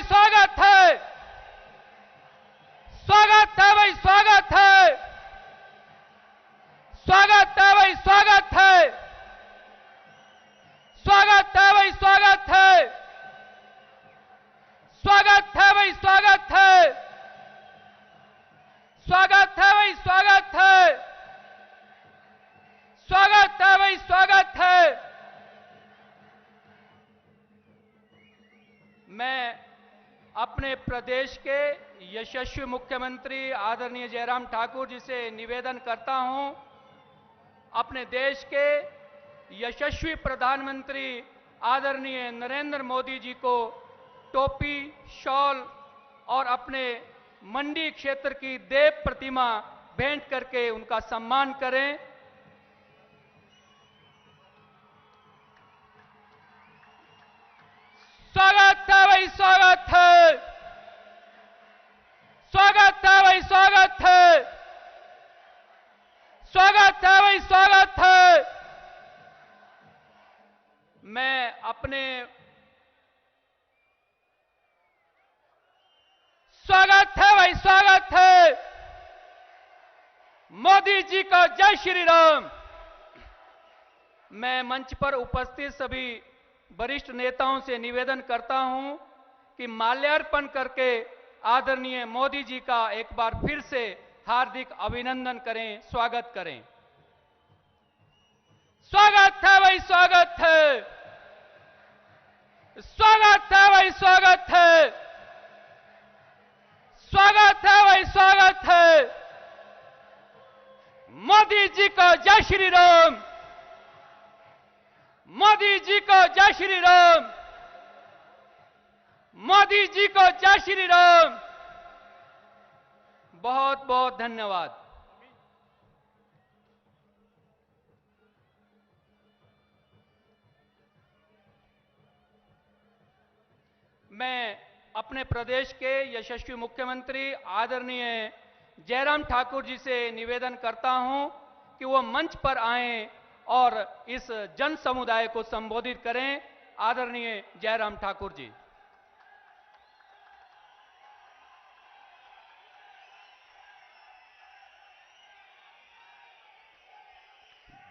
स्वागत है, स्वागत है भाई, स्वागत है, स्वागत है भाई, स्वागत है, स्वागत है भाई, स्वागत है, स्वागत है भाई, स्वागत है, स्वागत है भाई, स्वागत है, स्वागत है भाई, स्वागत है। मैं अपने प्रदेश के यशस्वी मुख्यमंत्री आदरणीय जयराम ठाकुर जी से निवेदन करता हूं, अपने देश के यशस्वी प्रधानमंत्री आदरणीय नरेंद्र मोदी जी को टोपी, शॉल और अपने मंडी क्षेत्र की देव प्रतिमा भेंट करके उनका सम्मान करें। स्वागत है भाई, स्वागत है, स्वागत है भाई, स्वागत है, स्वागत है भाई, स्वागत है। मैं अपने स्वागत है भाई, स्वागत है, मोदी जी को जय श्री राम। मैं मंच पर उपस्थित सभी वरिष्ठ नेताओं से निवेदन करता हूं कि माल्यार्पण करके आदरणीय मोदी जी का एक बार फिर से हार्दिक अभिनंदन करें, स्वागत करें। स्वागत है भाई, स्वागत है, स्वागत है भाई, स्वागत है, स्वागत है भाई, स्वागत है, मोदी जी को जय श्री राम, मोदी जी को जय श्री राम, मोदी जी को जय श्री राम। बहुत बहुत धन्यवाद। मैं अपने प्रदेश के यशस्वी मुख्यमंत्री आदरणीय जयराम ठाकुर जी से निवेदन करता हूं कि वो मंच पर आएं और इस जन समुदाय को संबोधित करें। आदरणीय जयराम ठाकुर जी।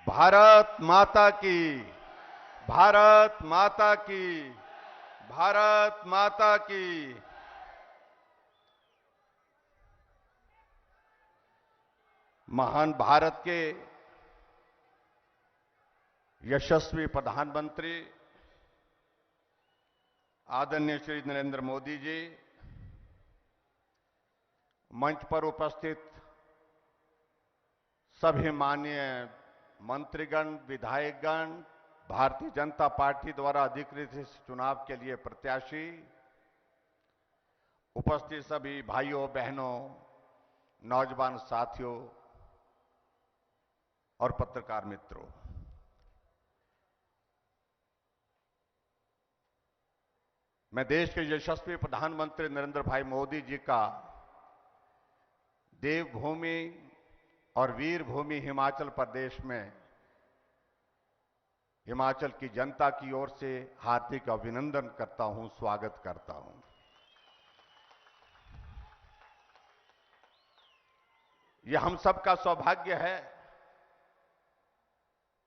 भारत माता की, भारत माता की, भारत माता की। महान भारत के यशस्वी प्रधानमंत्री आदरणीय श्री नरेंद्र मोदी जी, मंच पर उपस्थित सभी माननीय मंत्रीगण, विधायकगण, भारतीय जनता पार्टी द्वारा अधिकृत इस चुनाव के लिए प्रत्याशी, उपस्थित सभी भाइयों बहनों, नौजवान साथियों और पत्रकार मित्रों, मैं देश के यशस्वी प्रधानमंत्री नरेंद्र भाई मोदी जी का देवभूमि और वीर भूमि हिमाचल प्रदेश में हिमाचल की जनता की ओर से हार्दिक अभिनंदन करता हूं, स्वागत करता हूं। यह हम सबका सौभाग्य है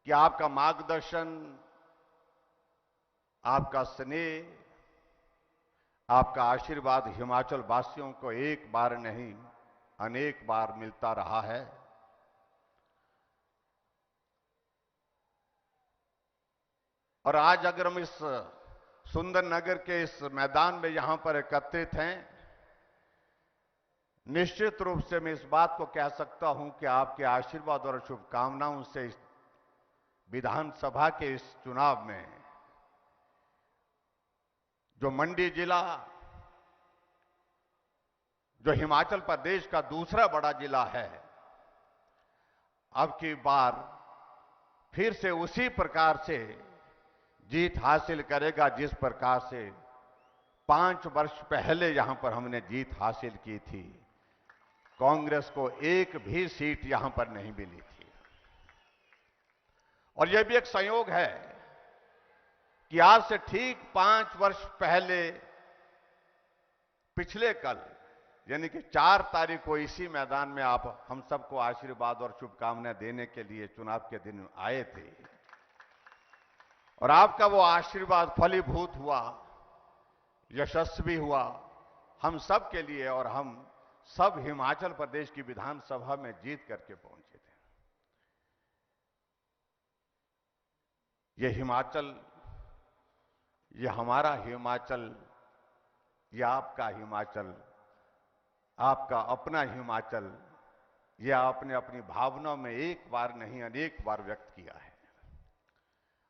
कि आपका मार्गदर्शन, आपका स्नेह, आपका आशीर्वाद हिमाचल वासियों को एक बार नहीं अनेक बार मिलता रहा है। और आज अगर हम इस सुंदर नगर के इस मैदान में यहां पर एकत्रित हैं, निश्चित रूप से मैं इस बात को कह सकता हूं कि आपके आशीर्वाद और शुभकामनाओं से इस विधानसभा के इस चुनाव में जो मंडी जिला, जो हिमाचल प्रदेश का दूसरा बड़ा जिला है, अब की बार फिर से उसी प्रकार से जीत हासिल करेगा जिस प्रकार से 5 वर्ष पहले यहां पर हमने जीत हासिल की थी। कांग्रेस को एक भी सीट यहां पर नहीं मिली थी। और यह भी एक संयोग है कि आज से ठीक 5 वर्ष पहले पिछले कल यानी कि 4 तारीख को इसी मैदान में आप हम सबको आशीर्वाद और शुभकामनाएं देने के लिए चुनाव के दिन आए थे और आपका वो आशीर्वाद फलीभूत हुआ, यशस्वी हुआ हम सब के लिए और हम सब हिमाचल प्रदेश की विधानसभा में जीत करके पहुंचे थे। ये हिमाचल, ये हमारा हिमाचल, ये आपका हिमाचल, आपका अपना हिमाचल, ये आपने अपनी भावनाओं में एक बार नहीं अनेक बार व्यक्त किया है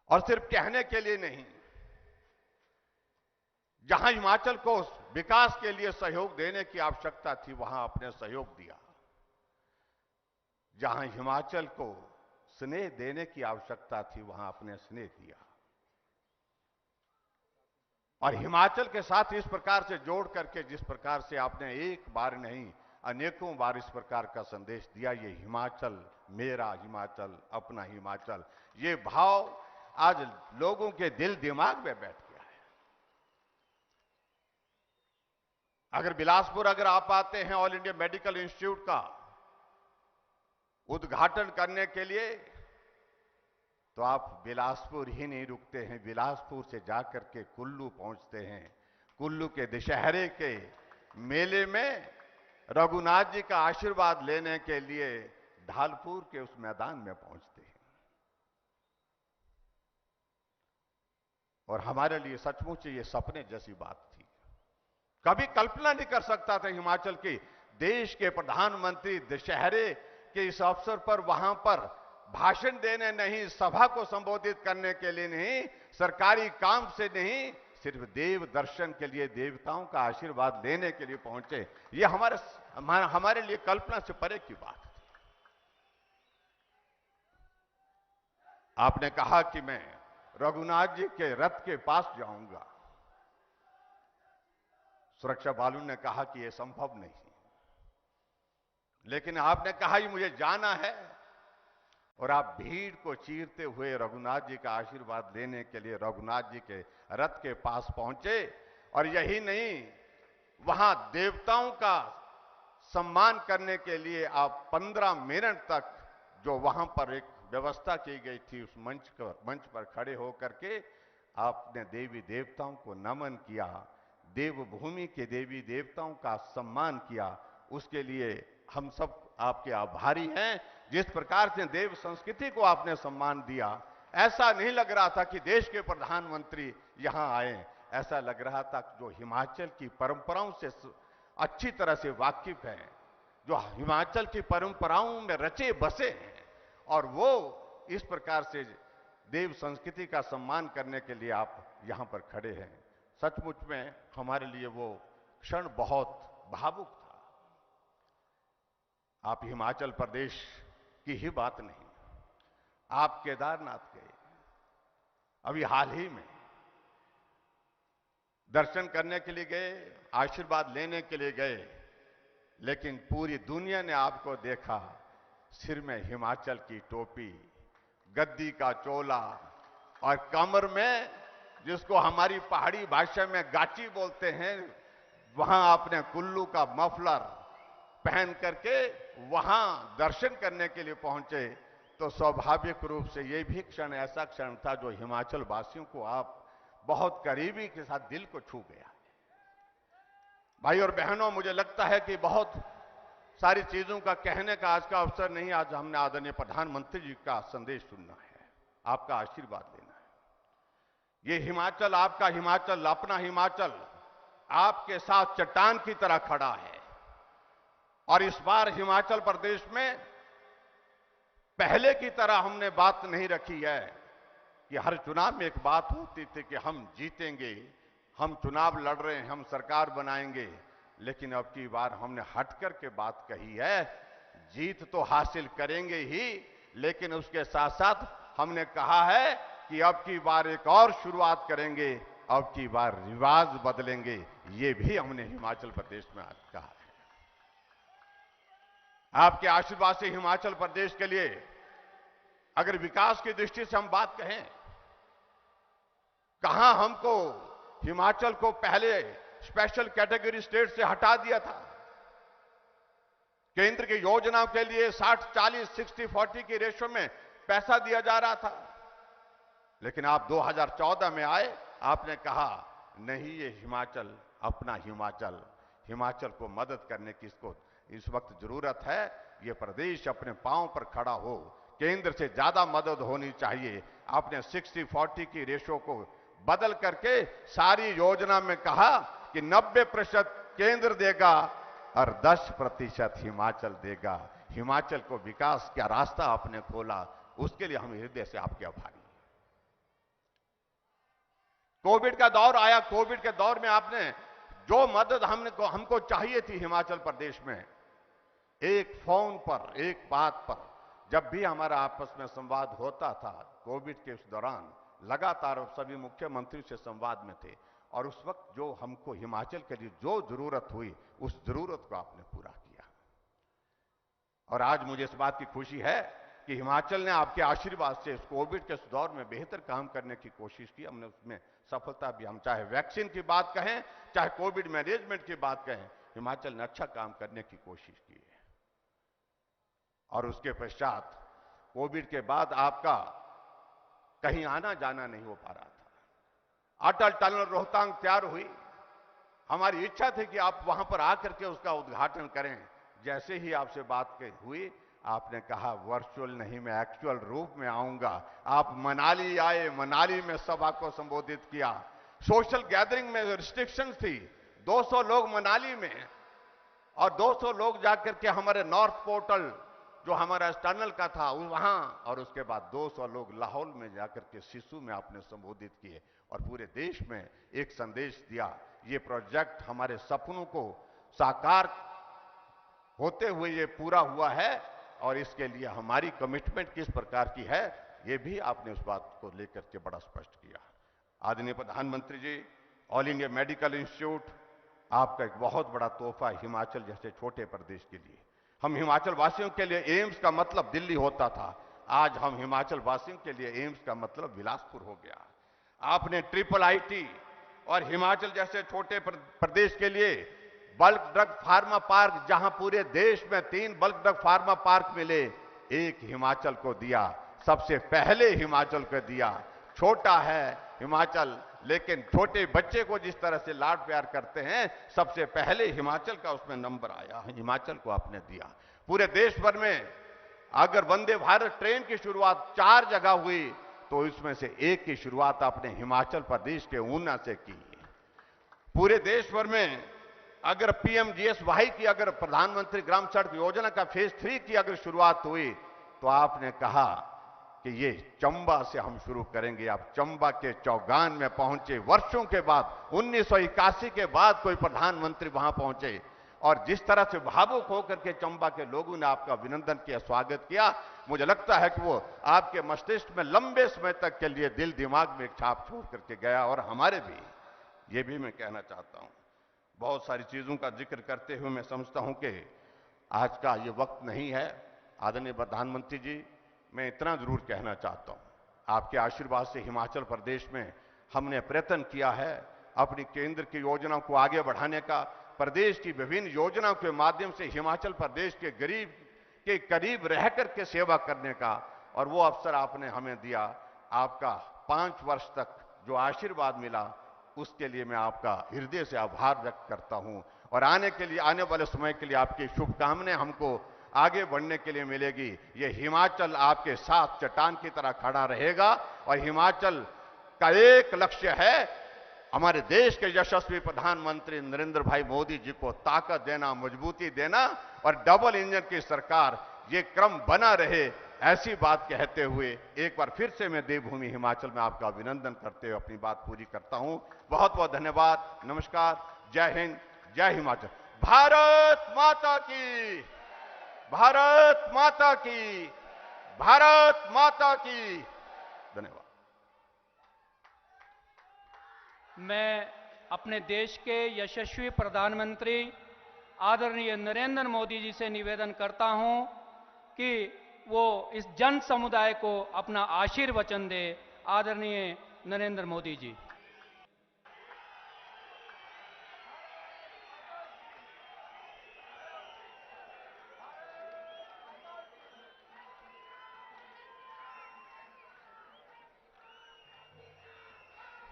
और सिर्फ कहने के लिए नहीं। जहां हिमाचल को विकास के लिए सहयोग देने की आवश्यकता थी वहां आपने सहयोग दिया, जहां हिमाचल को स्नेह देने की आवश्यकता थी वहां आपने स्नेह दिया और हिमाचल के साथ इस प्रकार से जोड़ करके जिस प्रकार से आपने एक बार नहीं अनेकों बार इस प्रकार का संदेश दिया, ये हिमाचल मेरा हिमाचल, अपना हिमाचल, ये भाव आज लोगों के दिल दिमाग में बैठ गया है। अगर बिलासपुर अगर आप आते हैं ऑल इंडिया मेडिकल इंस्टीट्यूट का उद्घाटन करने के लिए तो आप बिलासपुर ही नहीं रुकते हैं, बिलासपुर से जाकर के कुल्लू पहुंचते हैं। कुल्लू के दशहरे के मेले में रघुनाथ जी का आशीर्वाद लेने के लिए ढालपुर के उस मैदान में पहुंचते हैं। और हमारे लिए सचमुच ये सपने जैसी बात थी, कभी कल्पना नहीं कर सकता था हिमाचल की देश के प्रधानमंत्री दशहरे के इस अवसर पर वहां पर भाषण देने नहीं, सभा को संबोधित करने के लिए नहीं, सरकारी काम से नहीं, सिर्फ देव दर्शन के लिए, देवताओं का आशीर्वाद लेने के लिए पहुंचे। ये हमारे लिए कल्पना से परे की बात थी। आपने कहा कि मैं रघुनाथ जी के रथ के पास जाऊंगा, सुरक्षा बालू ने कहा कि यह संभव नहीं, लेकिन आपने कहा कि मुझे जाना है और आप भीड़ को चीरते हुए रघुनाथ जी का आशीर्वाद लेने के लिए रघुनाथ जी के रथ के पास पहुंचे। और यही नहीं, वहां देवताओं का सम्मान करने के लिए आप 15 मिनट तक जो वहां पर एक व्यवस्था की गई थी उस मंच पर खड़े होकर के आपने देवी देवताओं को नमन किया, देवभूमि के देवी देवताओं का सम्मान किया। उसके लिए हम सब आपके आभारी हैं। जिस प्रकार से देव संस्कृति को आपने सम्मान दिया, ऐसा नहीं लग रहा था कि देश के प्रधानमंत्री यहां आए, ऐसा लग रहा था जो हिमाचल की परंपराओं से अच्छी तरह से वाकिफ हैं, जो हिमाचल की परंपराओं में रचे बसे हैं और वो इस प्रकार से देव संस्कृति का सम्मान करने के लिए आप यहां पर खड़े हैं। सचमुच में हमारे लिए वो क्षण बहुत भावुक था। आप हिमाचल प्रदेश की ही बात नहीं, आप केदारनाथ गए, अभी हाल ही में दर्शन करने के लिए गए, आशीर्वाद लेने के लिए गए, लेकिन पूरी दुनिया ने आपको देखा सिर में हिमाचल की टोपी, गद्दी का चोला और कमर में जिसको हमारी पहाड़ी भाषा में गाची बोलते हैं, वहां आपने कुल्लू का मफलर पहन करके वहां दर्शन करने के लिए पहुंचे। तो स्वाभाविक रूप से यह भी क्षण ऐसा क्षण था जो हिमाचल वासियों को आप बहुत करीबी के साथ दिल को छू गया। भाई और बहनों, मुझे लगता है कि बहुत सारी चीजों का कहने का आज का अवसर नहीं, आज हमने आदरणीय प्रधानमंत्री जी का संदेश सुनना है, आपका आशीर्वाद लेना है। ये हिमाचल, आपका हिमाचल, अपना हिमाचल आपके साथ चट्टान की तरह खड़ा है। और इस बार हिमाचल प्रदेश में पहले की तरह हमने बात नहीं रखी है कि हर चुनाव में एक बात होती थी कि हम जीतेंगे, हम चुनाव लड़ रहे हैं, हम सरकार बनाएंगे, लेकिन अब की बार हमने हट कर के बात कही है, जीत तो हासिल करेंगे ही, लेकिन उसके साथ साथ हमने कहा है कि अब की बार एक और शुरुआत करेंगे, अब की बार रिवाज बदलेंगे। ये भी हमने हिमाचल प्रदेश में आज कहा है। आपके आशीर्वाद से हिमाचल प्रदेश के लिए अगर विकास की दृष्टि से हम बात कहें, कहां हमको हिमाचल को पहले स्पेशल कैटेगरी स्टेट से हटा दिया था। केंद्र की योजनाओं के लिए 60-40, 60-40 की रेशो में पैसा दिया जा रहा था। लेकिन आप 2014 में आए, आपने कहा नहीं, ये हिमाचल अपना हिमाचल को मदद करने की इसको इस वक्त जरूरत है। ये प्रदेश अपने पांव पर खड़ा हो, केंद्र से ज्यादा मदद होनी चाहिए। आपने 60-40 की रेशो को बदल करके सारी योजना में कहा कि 90% केंद्र देगा और 10% हिमाचल देगा। हिमाचल को विकास का रास्ता आपने खोला, उसके लिए हम हृदय से आपके आभारी। कोविड का दौर आया, कोविड के दौर में आपने जो मदद हमको चाहिए थी हिमाचल प्रदेश में, एक फोन पर, एक बात पर जब भी हमारा आपस में संवाद होता था, कोविड के उस दौरान लगातार सभी मुख्यमंत्री से संवाद में थे, और उस वक्त जो हमको हिमाचल के लिए जो जरूरत हुई, उस जरूरत को आपने पूरा किया। और आज मुझे इस बात की खुशी है कि हिमाचल ने आपके आशीर्वाद से इस कोविड के दौर में बेहतर काम करने की कोशिश की। हमने उसमें सफलता भी, हम चाहे वैक्सीन की बात कहें, चाहे कोविड मैनेजमेंट की बात कहें, हिमाचल ने अच्छा काम करने की कोशिश की है। और उसके पश्चात कोविड के बाद आपका कहीं आना जाना नहीं हो पा रहा था। अटल टनल रोहतांग तैयार हुई, हमारी इच्छा थी कि आप वहां पर आकर के उसका उद्घाटन करें। जैसे ही आपसे बात हुई, आपने कहा वर्चुअल नहीं, मैं एक्चुअल रूप में आऊंगा। आप मनाली आए, मनाली में सभा को संबोधित किया। सोशल गैदरिंग में रिस्ट्रिक्शंस थी, 200 लोग मनाली में और 200 लोग जाकर के हमारे नॉर्थ पोर्टल जो हमारा टनल का था वहां, और उसके बाद 200 लोग लाहौल में जाकर के सिसु में आपने संबोधित किए और पूरे देश में एक संदेश दिया। ये प्रोजेक्ट हमारे सपनों को साकार होते हुए ये पूरा हुआ है, और इसके लिए हमारी कमिटमेंट किस प्रकार की है, ये भी आपने उस बात को लेकर के बड़ा स्पष्ट किया। आदरणीय प्रधानमंत्री जी, ऑल इंडिया मेडिकल इंस्टीट्यूट आपका एक बहुत बड़ा तोहफा हिमाचल जैसे छोटे प्रदेश के लिए। हम हिमाचल वासियों के लिए एम्स का मतलब दिल्ली होता था, आज हम हिमाचल वासियों के लिए एम्स का मतलब बिलासपुर हो गया। आपने ट्रिपल आईटी और हिमाचल जैसे छोटे प्रदेश के लिए बल्क ड्रग फार्मा पार्क, जहां पूरे देश में 3 बल्क ड्रग फार्मा पार्क मिले, एक हिमाचल को दिया, सबसे पहले हिमाचल को दिया। छोटा है हिमाचल, लेकिन छोटे बच्चे को जिस तरह से लाड प्यार करते हैं, सबसे पहले हिमाचल का उसमें नंबर आया, हिमाचल को आपने दिया। पूरे देश भर में अगर वंदे भारत ट्रेन की शुरुआत 4 जगह हुई, तो इसमें से एक की शुरुआत आपने हिमाचल प्रदेश के ऊना से की। पूरे देश भर में अगर पीएमजीएसवाई की, अगर प्रधानमंत्री ग्राम सड़क योजना का फेज 3 की अगर शुरुआत हुई, तो आपने कहा कि ये चंबा से हम शुरू करेंगे। आप चंबा के चौगान में पहुंचे, वर्षों के बाद, 1981 के बाद कोई प्रधानमंत्री वहां पहुंचे, और जिस तरह से भावुक होकर के चंबा के लोगों ने आपका अभिनंदन किया, स्वागत किया, मुझे लगता है कि वो आपके मस्तिष्क में लंबे समय तक के लिए दिल दिमाग में एक छाप छोड़ करके गया। और हमारे भी, ये भी मैं कहना चाहता हूं, बहुत सारी चीजों का जिक्र करते हुए मैं समझता हूं कि आज का ये वक्त नहीं है। आदरणीय प्रधानमंत्री जी, मैं इतना जरूर कहना चाहता हूं, आपके आशीर्वाद से हिमाचल प्रदेश में हमने प्रयत्न किया है अपनी केंद्र की योजनाओं को आगे बढ़ाने का। प्रदेश की विभिन्न योजनाओं के माध्यम से हिमाचल प्रदेश के गरीब के करीब रहकर के सेवा करने का, और वो अवसर आपने हमें दिया। आपका 5 वर्ष तक जो आशीर्वाद मिला, उसके लिए मैं आपका हृदय से आभार व्यक्त करता हूं, और आने वाले समय के लिए आपकी शुभकामनाएं हमको आगे बढ़ने के लिए मिलेगी। ये हिमाचल आपके साथ चट्टान की तरह खड़ा रहेगा, और हिमाचल का एक लक्ष्य है, हमारे देश के यशस्वी प्रधानमंत्री नरेंद्र भाई मोदी जी को ताकत देना, मजबूती देना, और डबल इंजन की सरकार, ये क्रम बना रहे, ऐसी बात कहते हुए एक बार फिर से मैं देवभूमि हिमाचल में आपका अभिनंदन करते हुए अपनी बात पूरी करता हूं। बहुत बहुत धन्यवाद, नमस्कार, जय हिंद, जय हिमाचल। भारत माता की, भारत माता की, भारत माता की। धन्यवाद। मैं अपने देश के यशस्वी प्रधानमंत्री आदरणीय नरेंद्र मोदी जी से निवेदन करता हूं कि वो इस जन समुदाय को अपना आशीर्वचन दे। आदरणीय नरेंद्र मोदी जी।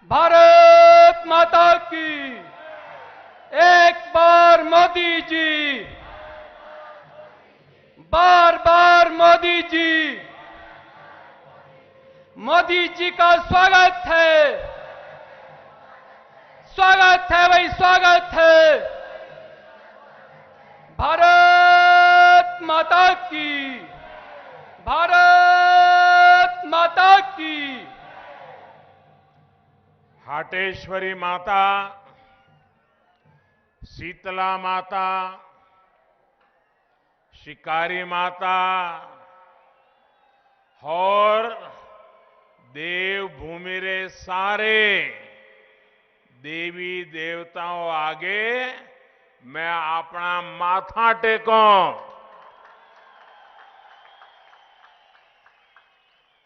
भारत माता की। एक बार मोदी जी, बार बार मोदी जी। मोदी जी का स्वागत है, स्वागत है भाई, स्वागत है। भारत माता की, भारत माता की। हाटेश्वरी माता, शीतला माता, शिकारी माता और देवभूमि रे सारे देवी देवताओं आगे मैं अपना माथा टेको।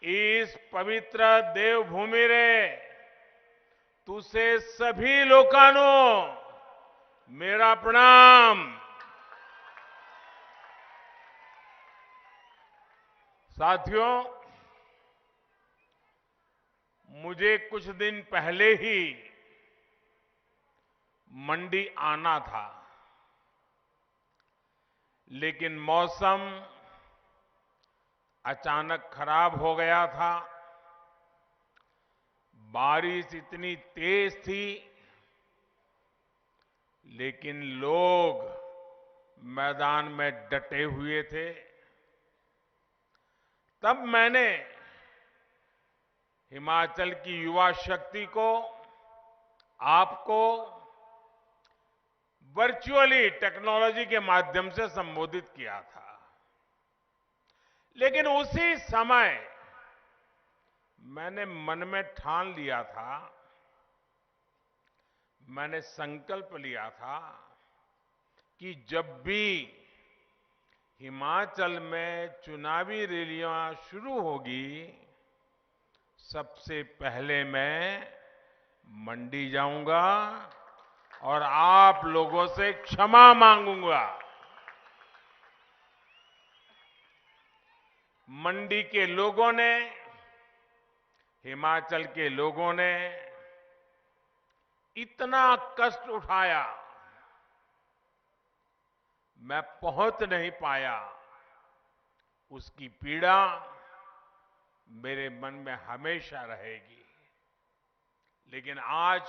इस पवित्र देवभूमि रे तुसे सभी लोकानो मेरा प्रणाम। साथियों, मुझे कुछ दिन पहले ही मंडी आना था, लेकिन मौसम अचानक खराब हो गया था। बारिश इतनी तेज थी, लेकिन लोग मैदान में डटे हुए थे। तब मैंने हिमाचल की युवा शक्ति को, आपको वर्चुअली टेक्नोलॉजी के माध्यम से संबोधित किया था। लेकिन उसी समय मैंने मन में ठान लिया था, मैंने संकल्प लिया था कि जब भी हिमाचल में चुनावी रैलियां शुरू होगी, सबसे पहले मैं मंडी जाऊंगा और आप लोगों से क्षमा मांगूंगा। मंडी के लोगों ने, हिमाचल के लोगों ने इतना कष्ट उठाया, मैं पहुंच नहीं पाया। उसकी पीड़ा मेरे मन में हमेशा रहेगी। लेकिन आज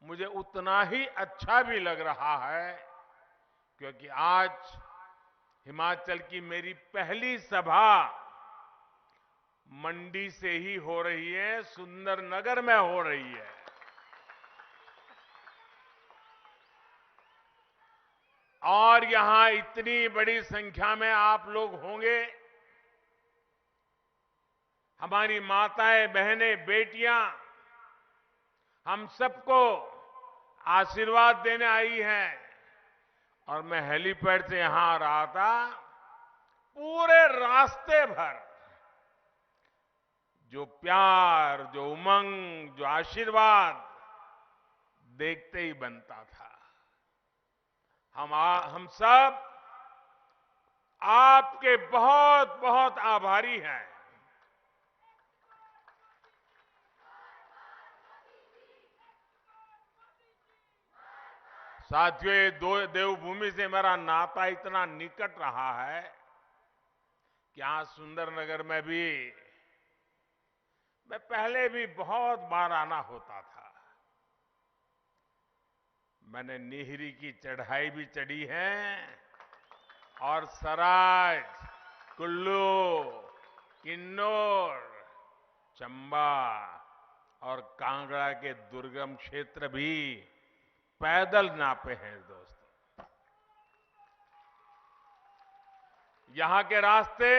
मुझे उतना ही अच्छा भी लग रहा है, क्योंकि आज हिमाचल की मेरी पहली सभा मंडी से ही हो रही है, सुंदरनगर में हो रही है। और यहां इतनी बड़ी संख्या में आप लोग होंगे। हमारी माताएं, बहनें, बेटियां हम सबको आशीर्वाद देने आई हैं। और मैं हेलीपैड से यहां आ रहा था, पूरे रास्ते भर जो प्यार, जो उमंग, जो आशीर्वाद देखते ही बनता था। हम सब आपके बहुत बहुत आभारी हैं। साथियों, ये देवभूमि से मेरा नाता इतना निकट रहा है कि आज सुंदरनगर में भी मैं पहले भी बहुत बार आना होता था। मैंने निहरी की चढ़ाई भी चढ़ी है और सराज, कुल्लू, किन्नौर, चंबा और कांगड़ा के दुर्गम क्षेत्र भी पैदल नापे हैं। दोस्तों, यहां के रास्ते,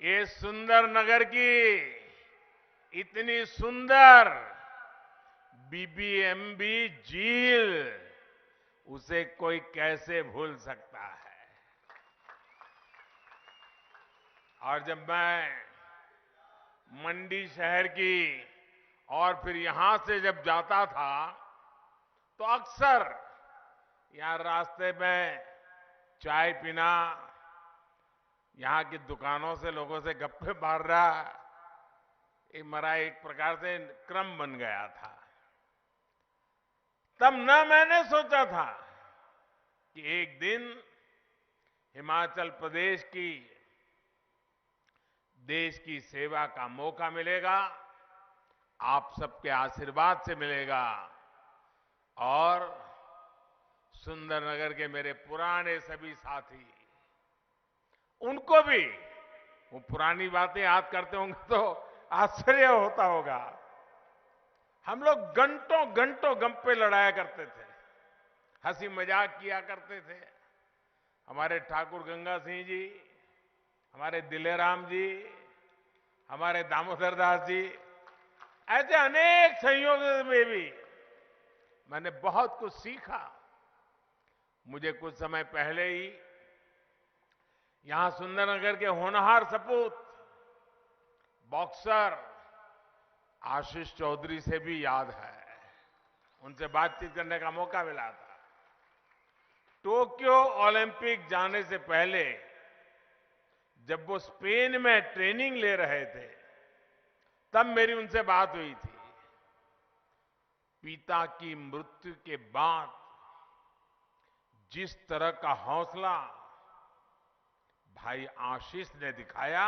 ये सुंदरनगर की इतनी सुंदर बीबीएमबी झील, उसे कोई कैसे भूल सकता है। और जब मैं मंडी शहर की और फिर यहां से जब जाता था, तो अक्सर यहां रास्ते में चाय पीना, यहां की दुकानों से लोगों से गप्पे मारना, मेरा एक प्रकार से क्रम बन गया था। तब न मैंने सोचा था कि एक दिन हिमाचल प्रदेश की देश की सेवा का मौका मिलेगा, आप सबके आशीर्वाद से मिलेगा और सुंदरनगर के मेरे पुराने सभी साथी, उनको भी वो पुरानी बातें याद करते होंगे तो आश्चर्य होता होगा। हम लोग घंटों घंटों गप्पे लड़ाया करते थे, हंसी मजाक किया करते थे। हमारे ठाकुर गंगा सिंह जी, हमारे दिलेराम जी, हमारे दामोदर दास जी, ऐसे अनेक संयोगों में भी मैंने बहुत कुछ सीखा। मुझे कुछ समय पहले ही यहां सुंदरनगर के होनहार सपूत बॉक्सर आशीष चौधरी से भी याद है, उनसे बातचीत करने का मौका मिला था। टोक्यो ओलंपिक जाने से पहले जब वो स्पेन में ट्रेनिंग ले रहे थे, तब मेरी उनसे बात हुई थी। पिता की मृत्यु के बाद जिस तरह का हौसला भाई आशीष ने दिखाया,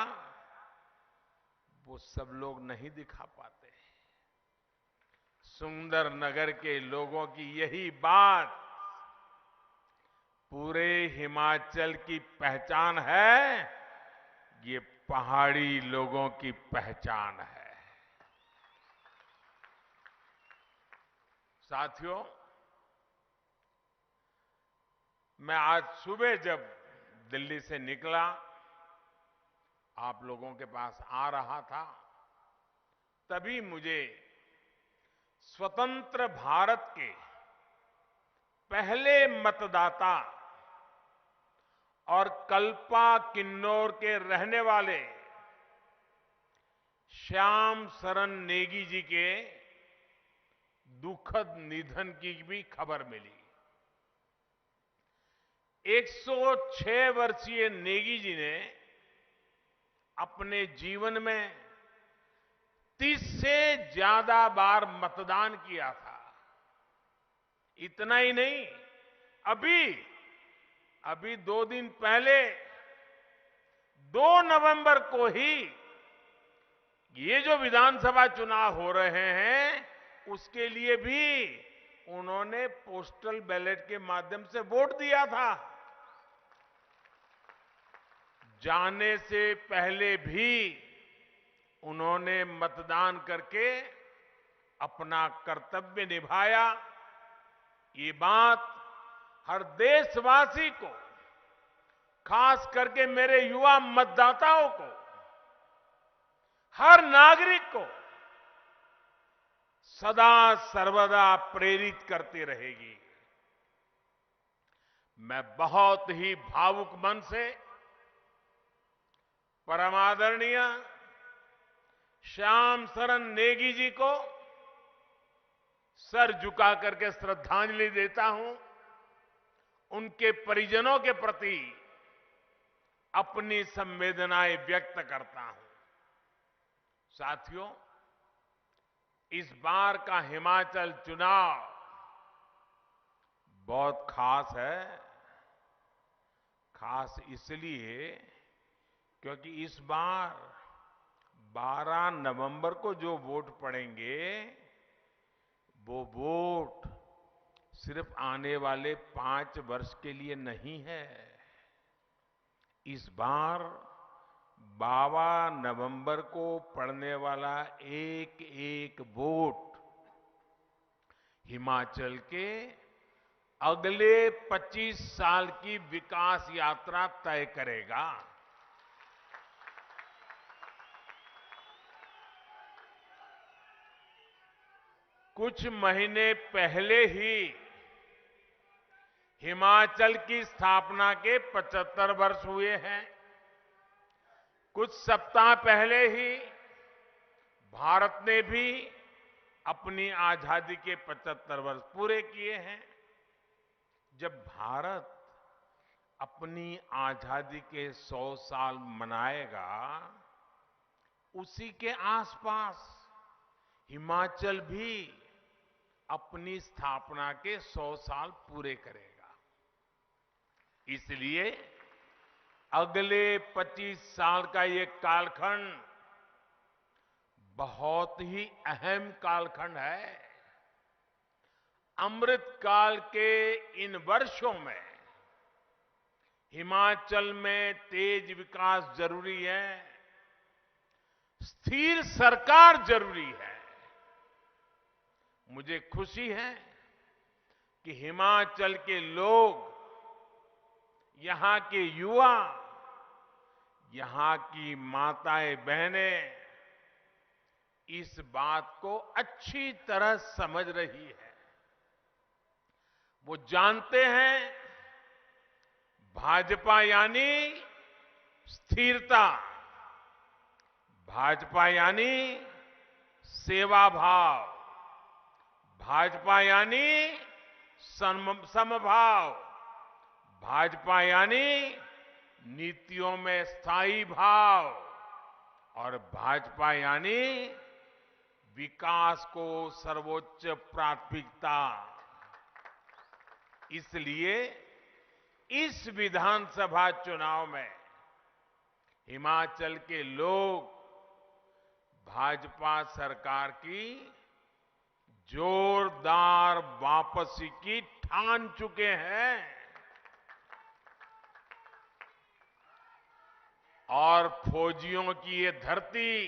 वो सब लोग नहीं दिखा पाते। सुंदरनगर के लोगों की यही बात पूरे हिमाचल की पहचान है, ये पहाड़ी लोगों की पहचान है। साथियों, मैं आज सुबह जब दिल्ली से निकला, आप लोगों के पास आ रहा था, तभी मुझे स्वतंत्र भारत के पहले मतदाता और कल्पा किन्नौर के रहने वाले श्याम शरण नेगी जी के दुखद निधन की भी खबर मिली। 106 वर्षीय नेगी जी ने अपने जीवन में 30 से ज्यादा बार मतदान किया था। इतना ही नहीं, अभी 2 दिन पहले 2 नवंबर को ही ये जो विधानसभा चुनाव हो रहे हैं, उसके लिए भी उन्होंने पोस्टल बैलेट के माध्यम से वोट दिया था। जाने से पहले भी उन्होंने मतदान करके अपना कर्तव्य निभाया। ये बात हर देशवासी को, खास करके मेरे युवा मतदाताओं को, हर नागरिक को सदा सर्वदा प्रेरित करती रहेगी। मैं बहुत ही भावुक मन से परम आदरणीय श्याम शरण नेगी जी को सर झुका करके श्रद्धांजलि देता हूं। उनके परिजनों के प्रति अपनी संवेदनाएं व्यक्त करता हूं। साथियों, इस बार का हिमाचल चुनाव बहुत खास है। खास इसलिए क्योंकि इस बार 12 नवंबर को जो वोट पड़ेंगे, वो वोट सिर्फ आने वाले 5 वर्ष के लिए नहीं है। इस बार 12 नवंबर को पड़ने वाला एक एक वोट हिमाचल के अगले 25 साल की विकास यात्रा तय करेगा। कुछ महीने पहले ही हिमाचल की स्थापना के 75 वर्ष हुए हैं। कुछ सप्ताह पहले ही भारत ने भी अपनी आजादी के 75 वर्ष पूरे किए हैं। जब भारत अपनी आजादी के 100 साल मनाएगा, उसी के आसपास हिमाचल भी अपनी स्थापना के 100 साल पूरे करेगा। इसलिए अगले 25 साल का ये कालखंड बहुत ही अहम कालखंड है। अमृत काल के इन वर्षों में हिमाचल में तेज विकास जरूरी है, स्थिर सरकार जरूरी है। मुझे खुशी है कि हिमाचल के लोग, यहां के युवा, यहां की माताएं बहनें इस बात को अच्छी तरह समझ रही है। वो जानते हैं भाजपा यानी स्थिरता, भाजपा यानी सेवा भाव, भाजपा यानी समभाव, भाजपा यानी नीतियों में स्थायी भाव और भाजपा यानी विकास को सर्वोच्च प्राथमिकता। इसलिए इस विधानसभा चुनाव में हिमाचल के लोग भाजपा सरकार की जोरदार वापसी की ठान चुके हैं और फौजियों की ये धरती,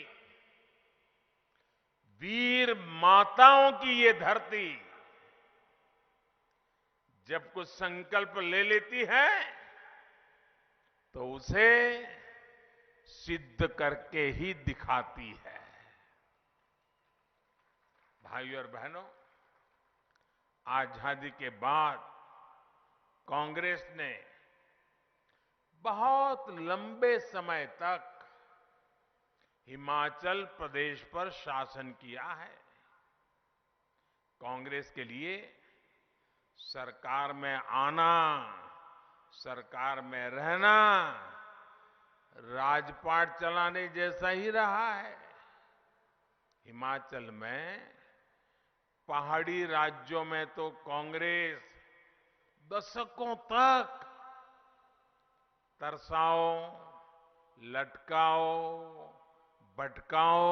वीर माताओं की ये धरती जब कुछ संकल्प ले लेती है तो उसे सिद्ध करके ही दिखाती है। भाइयों और बहनों, आजादी के बाद कांग्रेस ने बहुत लंबे समय तक हिमाचल प्रदेश पर शासन किया है। कांग्रेस के लिए सरकार में आना, सरकार में रहना राजपाट चलाने जैसा ही रहा है। हिमाचल में पहाड़ी राज्यों में तो कांग्रेस दशकों तक तरसाओ, लटकाओ, भटकाओ,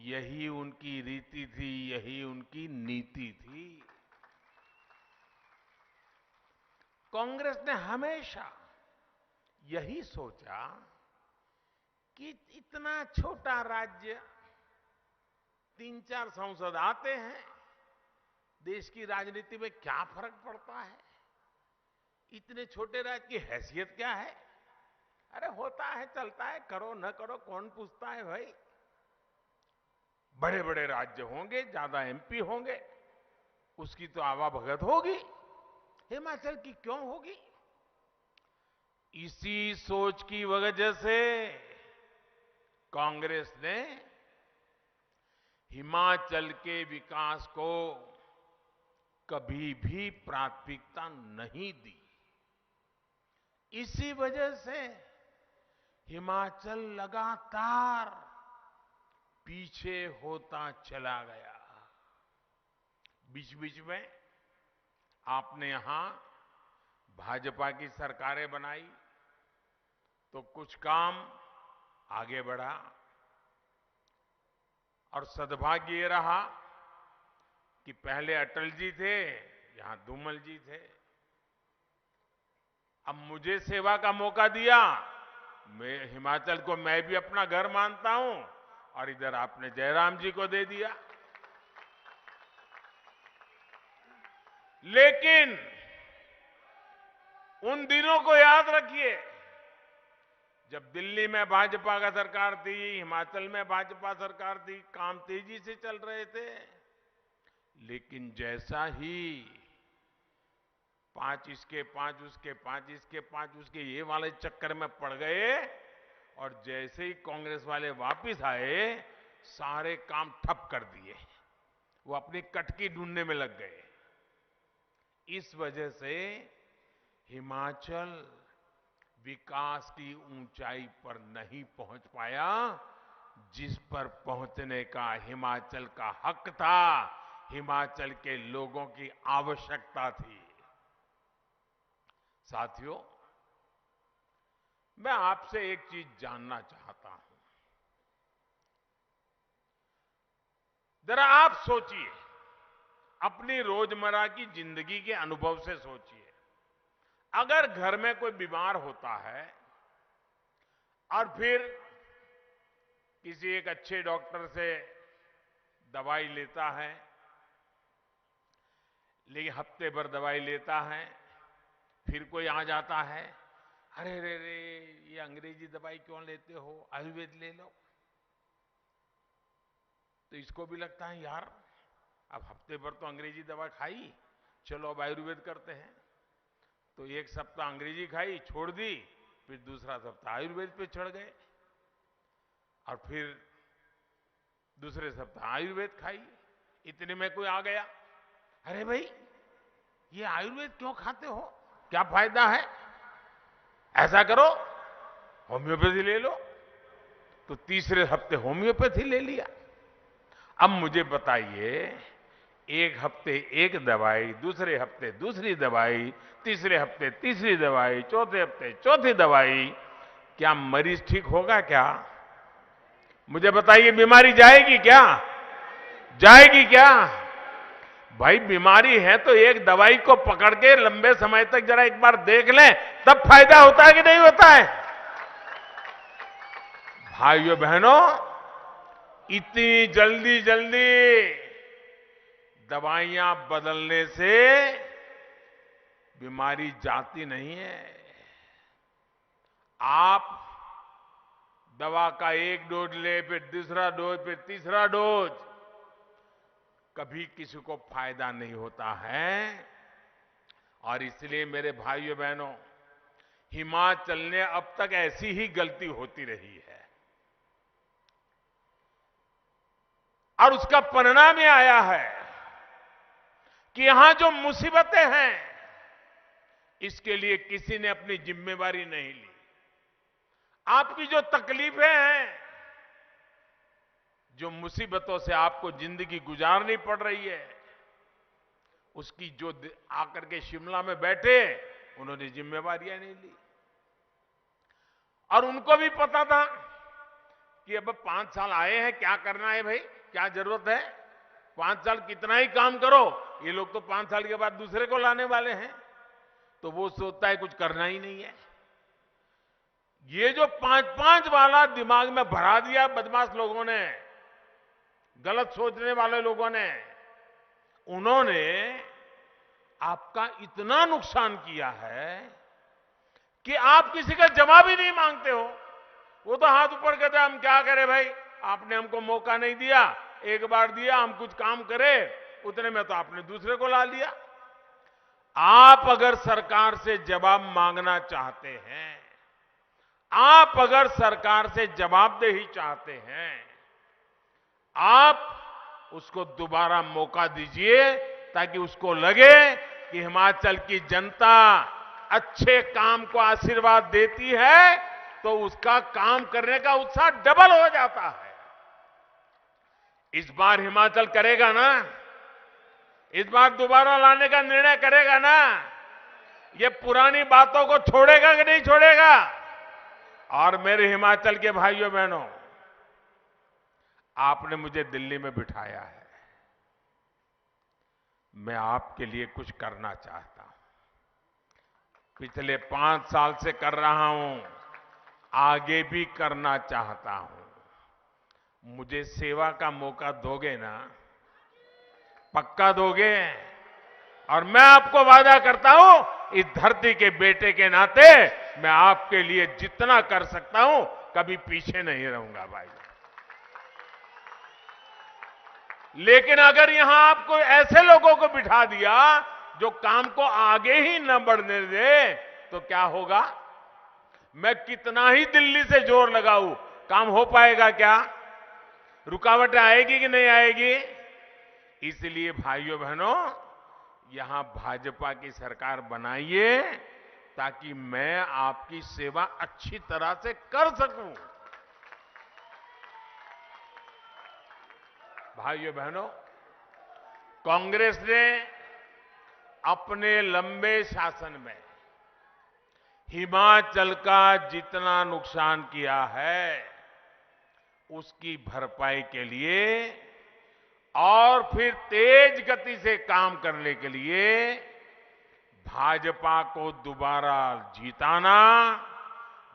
यही उनकी रीति थी, यही उनकी नीति थी। कांग्रेस ने हमेशा यही सोचा कि इतना छोटा राज्य, 3-4 सांसद आते हैं, देश की राजनीति में क्या फर्क पड़ता है, इतने छोटे राज्य की हैसियत क्या है। अरे होता है, चलता है, करो न करो कौन पूछता है भाई। बड़े बड़े राज्य होंगे, ज्यादा एमपी होंगे, उसकी तो आवाभगत होगी, हिमाचल की क्यों होगी। इसी सोच की वजह से कांग्रेस ने हिमाचल के विकास को कभी भी प्राथमिकता नहीं दी। इसी वजह से हिमाचल लगातार पीछे होता चला गया। बीच बीच में आपने यहां भाजपा की सरकारें बनाई तो कुछ काम आगे बढ़ा और सद्भाग्य ये रहा कि पहले अटल जी थे, यहां धूमल जी थे। अब मुझे सेवा का मौका दिया, मैं हिमाचल को मैं भी अपना घर मानता हूं और इधर आपने जयराम जी को दे दिया। लेकिन उन दिनों को याद रखिए जब दिल्ली में भाजपा का सरकार थी, हिमाचल में भाजपा सरकार थी, काम तेजी से चल रहे थे। लेकिन जैसा ही 5 इसके 5 उसके 5 इसके 5 उसके ये वाले चक्कर में पड़ गए और जैसे ही कांग्रेस वाले वापस आए, सारे काम ठप कर दिए, वो अपनी कटकी ढूंढने में लग गए। इस वजह से हिमाचल विकास की ऊंचाई पर नहीं पहुंच पाया जिस पर पहुंचने का हिमाचल का हक था, हिमाचल के लोगों की आवश्यकता थी। साथियों, मैं आपसे एक चीज जानना चाहता हूं। जरा आप सोचिए, अपनी रोजमर्रा की जिंदगी के अनुभव से सोचिए। अगर घर में कोई बीमार होता है और फिर किसी एक अच्छे डॉक्टर से दवाई लेता है, लेकिन हफ्ते भर दवाई लेता है, फिर कोई आ जाता है, अरे रे रे, ये अंग्रेजी दवाई क्यों लेते हो, आयुर्वेद ले लो। तो इसको भी लगता है यार, अब हफ्ते भर तो अंग्रेजी दवा खाई, चलो अब आयुर्वेद करते हैं। तो एक सप्ताह अंग्रेजी खाई, छोड़ दी, फिर दूसरा सप्ताह आयुर्वेद पे चढ़ गए, और फिर दूसरे सप्ताह आयुर्वेद खाई। इतने में कोई आ गया, अरे भाई ये आयुर्वेद क्यों खाते हो, क्या फायदा है, ऐसा करो होम्योपैथी ले लो। तो तीसरे हफ्ते होम्योपैथी ले लिया। अब मुझे बताइए, एक हफ्ते एक दवाई, दूसरे हफ्ते दूसरी दवाई, तीसरे हफ्ते तीसरी दवाई, चौथे हफ्ते चौथी दवाई, क्या मरीज ठीक होगा क्या? मुझे बताइए, बीमारी जाएगी क्या? जाएगी क्या? भाई बीमारी है तो एक दवाई को पकड़ के लंबे समय तक जरा एक बार देख लें, तब फायदा होता है कि नहीं होता है? भाइयों बहनों, इतनी जल्दी जल्दी दवाइयां बदलने से बीमारी जाती नहीं है। आप दवा का एक डोज ले, फिर दूसरा डोज, फिर तीसरा डोज, कभी किसी को फायदा नहीं होता है। और इसलिए मेरे भाइयों बहनों, हिमाचल ने अब तक ऐसी ही गलती होती रही है, और उसका परिणाम यह आया है कि यहां जो मुसीबतें हैं, इसके लिए किसी ने अपनी जिम्मेवारी नहीं ली। आपकी जो तकलीफें हैं, जो मुसीबतों से आपको जिंदगी गुजारनी पड़ रही है, उसकी जो आकर के शिमला में बैठे, उन्होंने जिम्मेवारियां नहीं ली। और उनको भी पता था कि अब 5 साल आए हैं, क्या करना है भाई, क्या जरूरत है, 5 साल कितना ही काम करो, ये लोग तो 5 साल के बाद दूसरे को लाने वाले हैं। तो वो सोचता है कुछ करना ही नहीं है। ये जो 5-5 वाला दिमाग में भरा दिया बदमाश लोगों ने, गलत सोचने वाले लोगों ने, उन्होंने आपका इतना नुकसान किया है कि आप किसी का जवाब ही नहीं मांगते हो। वो तो हाथ ऊपर कहते हैं, हम क्या करें भाई, आपने हमको मौका नहीं दिया, एक बार दिया, हम कुछ काम करें, उतने में तो आपने दूसरे को ला लिया। आप अगर सरकार से जवाब मांगना चाहते हैं, आप अगर सरकार से जवाबदेही चाहते हैं, आप उसको दोबारा मौका दीजिए, ताकि उसको लगे कि हिमाचल की जनता अच्छे काम को आशीर्वाद देती है, तो उसका काम करने का उत्साह डबल हो जाता है। इस बार हिमाचल करेगा ना, इस बार दोबारा लाने का निर्णय करेगा ना, ये पुरानी बातों को छोड़ेगा कि नहीं छोड़ेगा? और मेरे हिमाचल के भाइयों बहनों, आपने मुझे दिल्ली में बिठाया है, मैं आपके लिए कुछ करना चाहता हूं। पिछले 5 साल से कर रहा हूं, आगे भी करना चाहता हूं। मुझे सेवा का मौका दोगे ना? पक्का दोगे? और मैं आपको वादा करता हूं, इस धरती के बेटे के नाते मैं आपके लिए जितना कर सकता हूं, कभी पीछे नहीं रहूंगा भाई। लेकिन अगर यहां आपको ऐसे लोगों को बिठा दिया जो काम को आगे ही न बढ़ने दे, तो क्या होगा? मैं कितना ही दिल्ली से जोर लगाऊं, काम हो पाएगा क्या? रुकावटें आएगी कि नहीं आएगी? इसलिए भाइयों बहनों, यहां भाजपा की सरकार बनाइए, ताकि मैं आपकी सेवा अच्छी तरह से कर सकूं। भाइयों बहनों, कांग्रेस ने अपने लंबे शासन में हिमाचल का जितना नुकसान किया है, उसकी भरपाई के लिए और फिर तेज गति से काम करने के लिए भाजपा को दोबारा जिताना,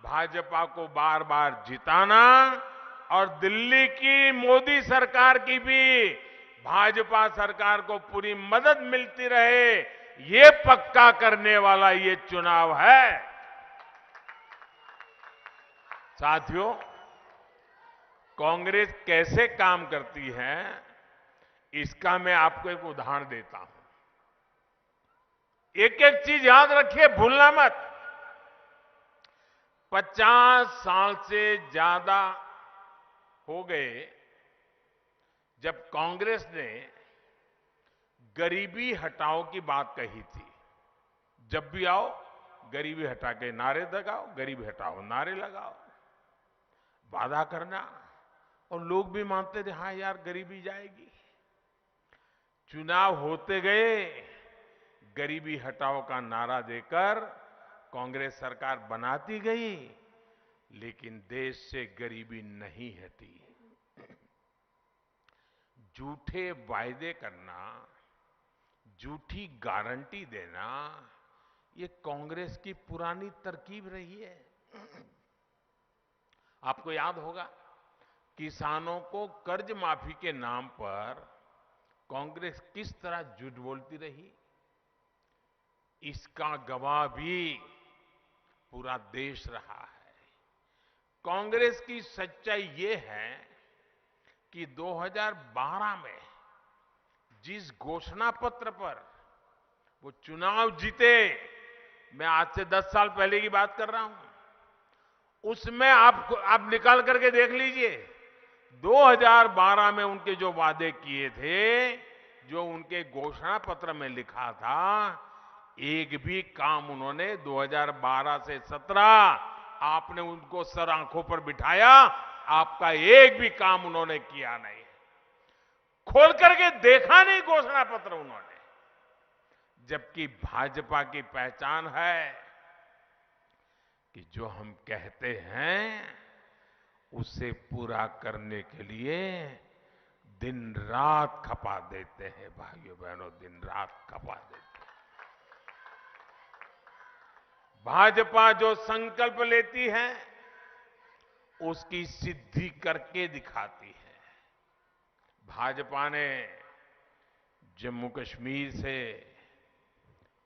भाजपा को बार बार जिताना और दिल्ली की मोदी सरकार की भी भाजपा सरकार को पूरी मदद मिलती रहे, ये पक्का करने वाला ये चुनाव है। साथियों, कांग्रेस कैसे काम करती है, इसका मैं आपको एक उदाहरण देता हूं। एक एक चीज याद रखिए, भूलना मत। 50 साल से ज्यादा हो गए जब कांग्रेस ने गरीबी हटाओ की बात कही थी। जब भी आओ गरीबी हटा के नारे लगाओ, गरीबी हटाओ नारे लगाओ, वादा करना, और लोग भी मानते थे हाँ यार गरीबी जाएगी। चुनाव होते गए, गरीबी हटाओ का नारा देकर कांग्रेस सरकार बनाती गई, लेकिन देश से गरीबी नहीं हटी। झूठे वायदे करना, झूठी गारंटी देना, ये कांग्रेस की पुरानी तरकीब रही है। आपको याद होगा, किसानों को कर्ज माफी के नाम पर कांग्रेस किस तरह झूठ बोलती रही, इसका गवाह भी पूरा देश रहा है। कांग्रेस की सच्चाई ये है कि 2012 में जिस घोषणा पत्र पर वो चुनाव जीते, मैं आज से 10 साल पहले की बात कर रहा हूं, उसमें आप निकाल करके देख लीजिए, 2012 में उनके जो वादे किए थे, जो उनके घोषणा पत्र में लिखा था, एक भी काम उन्होंने 2012 से 17 आपने उनको सर आंखों पर बिठाया, आपका एक भी काम उन्होंने किया नहीं, खोल करके देखा नहीं घोषणा पत्र उन्होंने। जबकि भाजपा की पहचान है कि जो हम कहते हैं उसे पूरा करने के लिए दिन रात खपा देते हैं। भाइयों बहनों, दिन रात खपा देते हैं। भाजपा जो संकल्प लेती है उसकी सिद्धि करके दिखाती है। भाजपा ने जम्मू कश्मीर से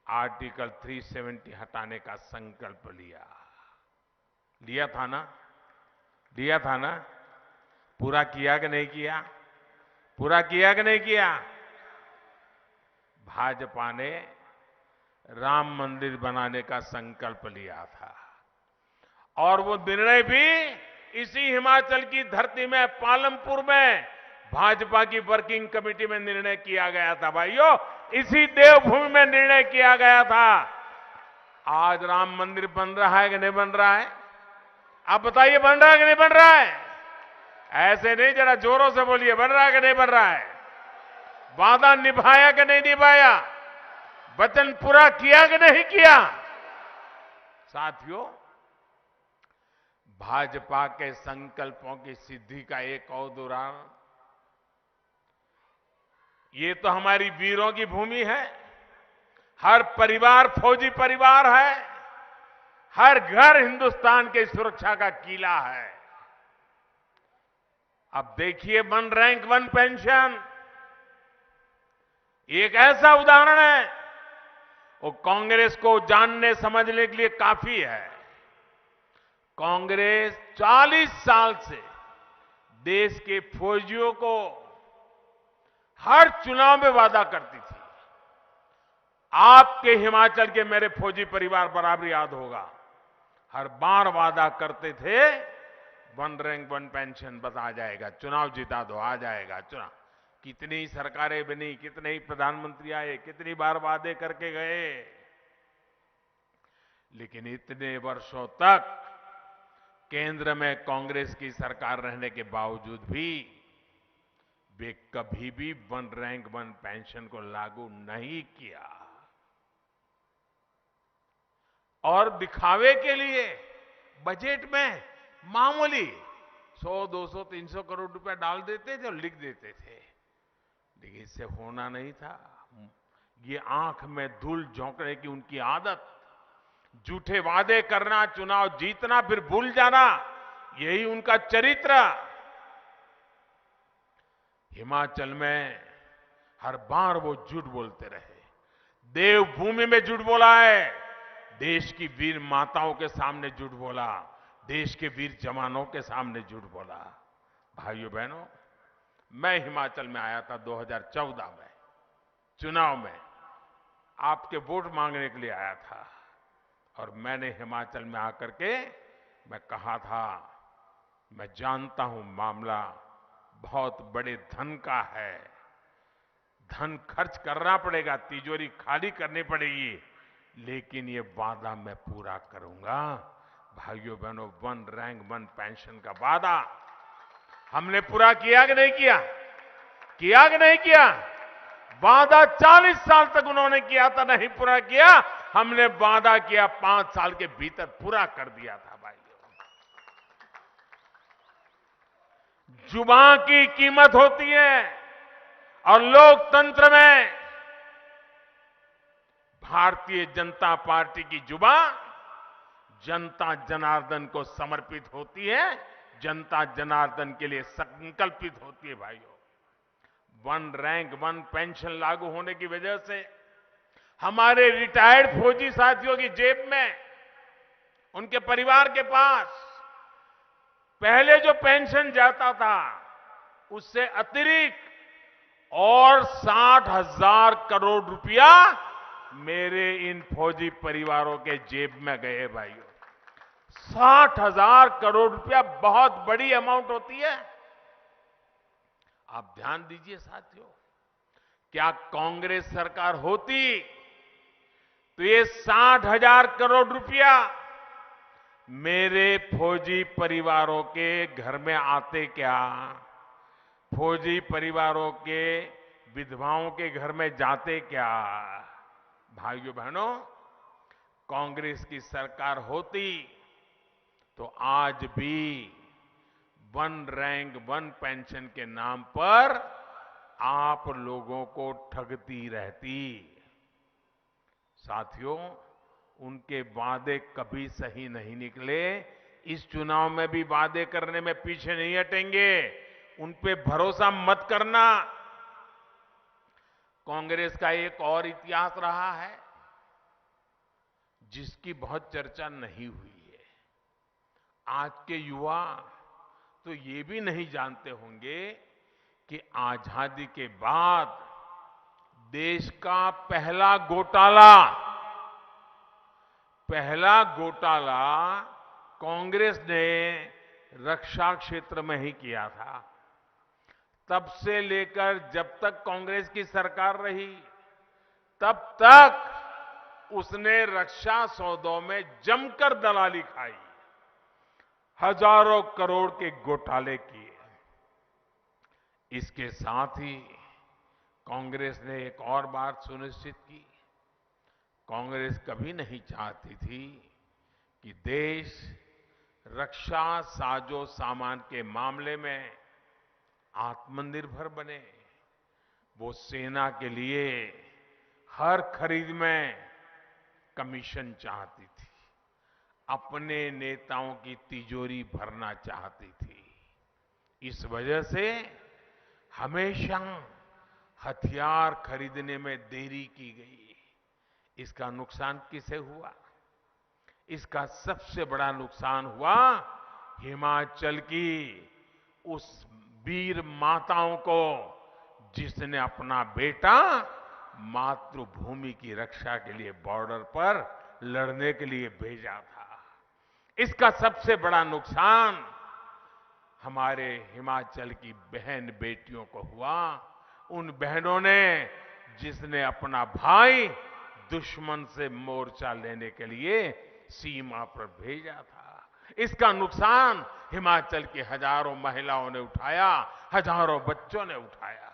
आर्टिकल 370 हटाने का संकल्प लिया था ना? पूरा किया कि नहीं किया? पूरा किया कि नहीं किया? भाजपा ने राम मंदिर बनाने का संकल्प लिया था, और वो निर्णय भी इसी हिमाचल की धरती में, पालमपुर में भाजपा की वर्किंग कमेटी में निर्णय किया गया था। भाइयों, इसी देवभूमि में निर्णय किया गया था। आज राम मंदिर बन रहा है कि नहीं बन रहा है? आप बताइए, बन रहा है कि नहीं बन रहा है? ऐसे नहीं, जरा जोरों से बोलिए, बन रहा है कि नहीं बन रहा है? वादा निभाया कि नहीं निभाया? वचन पूरा किया कि नहीं किया? साथियों, भाजपा के संकल्पों की सिद्धि का एक और उदाहरण, ये तो हमारी वीरों की भूमि है। हर परिवार फौजी परिवार है, हर घर हिंदुस्तान की सुरक्षा का किला है। अब देखिए, वन रैंक वन पेंशन एक ऐसा उदाहरण है, वो कांग्रेस को जानने समझने के लिए काफी है। कांग्रेस 40 साल से देश के फौजियों को हर चुनाव में वादा करती थी। आपके हिमाचल के मेरे फौजी परिवार बराबर याद होगा, हर बार वादा करते थे, वन रैंक वन पेंशन बस आ जाएगा, चुनाव जिता दो, आ जाएगा चुनाव। कितनी सरकारें बनी, कितने ही प्रधानमंत्री आए, कितनी बार वादे करके गए, लेकिन इतने वर्षों तक केंद्र में कांग्रेस की सरकार रहने के बावजूद भी वे कभी भी वन रैंक वन पेंशन को लागू नहीं किया और दिखावे के लिए बजट में मामूली 100, 200, 300 करोड़ रुपया डाल देते थे और लिख देते थे, लेकिन इससे होना नहीं था। ये आंख में धूल झोंकने की उनकी आदत, झूठे वादे करना, चुनाव जीतना फिर भूल जाना, यही उनका चरित्र। हिमाचल में हर बार वो झूठ बोलते रहे। देवभूमि में झूठ बोला है, देश की वीर माताओं के सामने झूठ बोला, देश के वीर जवानों के सामने झूठ बोला। भाइयों बहनों, मैं हिमाचल में आया था 2014 में, चुनाव में आपके वोट मांगने के लिए आया था और मैंने हिमाचल में आकर के मैं कहा था, मैं जानता हूं मामला बहुत बड़े धन का है, धन खर्च करना पड़ेगा, तिजोरी खाली करनी पड़ेगी, लेकिन ये वादा मैं पूरा करूंगा। भाइयों बहनों, वन रैंक वन पेंशन का वादा हमने पूरा किया कि नहीं किया? किया कि नहीं किया? वादा 40 साल तक उन्होंने किया था, नहीं पूरा किया। हमने वादा किया, 5 साल के भीतर पूरा कर दिया था। भाइयों, जुबान की कीमत होती है और लोकतंत्र में भारतीय जनता पार्टी की जुबान जनता जनार्दन को समर्पित होती है, जनता जनार्दन के लिए संकल्पित होती है। भाइयों, वन रैंक वन पेंशन लागू होने की वजह से हमारे रिटायर्ड फौजी साथियों की जेब में, उनके परिवार के पास पहले जो पेंशन जाता था उससे अतिरिक्त और 60,000 करोड़ रुपया मेरे इन फौजी परिवारों के जेब में गए। भाइयों, 60,000 करोड़ रुपया बहुत बड़ी अमाउंट होती है। आप ध्यान दीजिए साथियों, क्या कांग्रेस सरकार होती तो ये 60,000 करोड़ रुपया मेरे फौजी परिवारों के घर में आते क्या? फौजी परिवारों के विधवाओं के घर में जाते क्या? भाइयों बहनों, कांग्रेस की सरकार होती तो आज भी वन रैंक वन पेंशन के नाम पर आप लोगों को ठगती रहती। साथियों, उनके वादे कभी सही नहीं निकले। इस चुनाव में भी वादे करने में पीछे नहीं हटेंगे, उन पे भरोसा मत करना। कांग्रेस का एक और इतिहास रहा है जिसकी बहुत चर्चा नहीं हुई है। आज के युवा तो ये भी नहीं जानते होंगे कि आजादी के बाद देश का पहला घोटाला कांग्रेस ने रक्षा क्षेत्र में ही किया था। तब से लेकर जब तक कांग्रेस की सरकार रही, तब तक उसने रक्षा सौदों में जमकर दलाली खाई, हजारों करोड़ के घोटाले किए। इसके साथ ही कांग्रेस ने एक और बात सुनिश्चित की। कांग्रेस कभी नहीं चाहती थी कि देश रक्षा साजो सामान के मामले में आत्मनिर्भर बने। वो सेना के लिए हर खरीद में कमीशन चाहती थी, अपने नेताओं की तिजोरी भरना चाहती थी। इस वजह से हमेशा हथियार खरीदने में देरी की गई। इसका नुकसान किसे हुआ? इसका सबसे बड़ा नुकसान हुआ हिमाचल की उस वीर माताओं को जिसने अपना बेटा मातृभूमि की रक्षा के लिए बॉर्डर पर लड़ने के लिए भेजा था। इसका सबसे बड़ा नुकसान हमारे हिमाचल की बहन बेटियों को हुआ। उन बहनों ने जिसने अपना भाई दुश्मन से मोर्चा लेने के लिए सीमा पर भेजा था। इसका नुकसान हिमाचल की हजारों महिलाओं ने उठाया, हजारों बच्चों ने उठाया।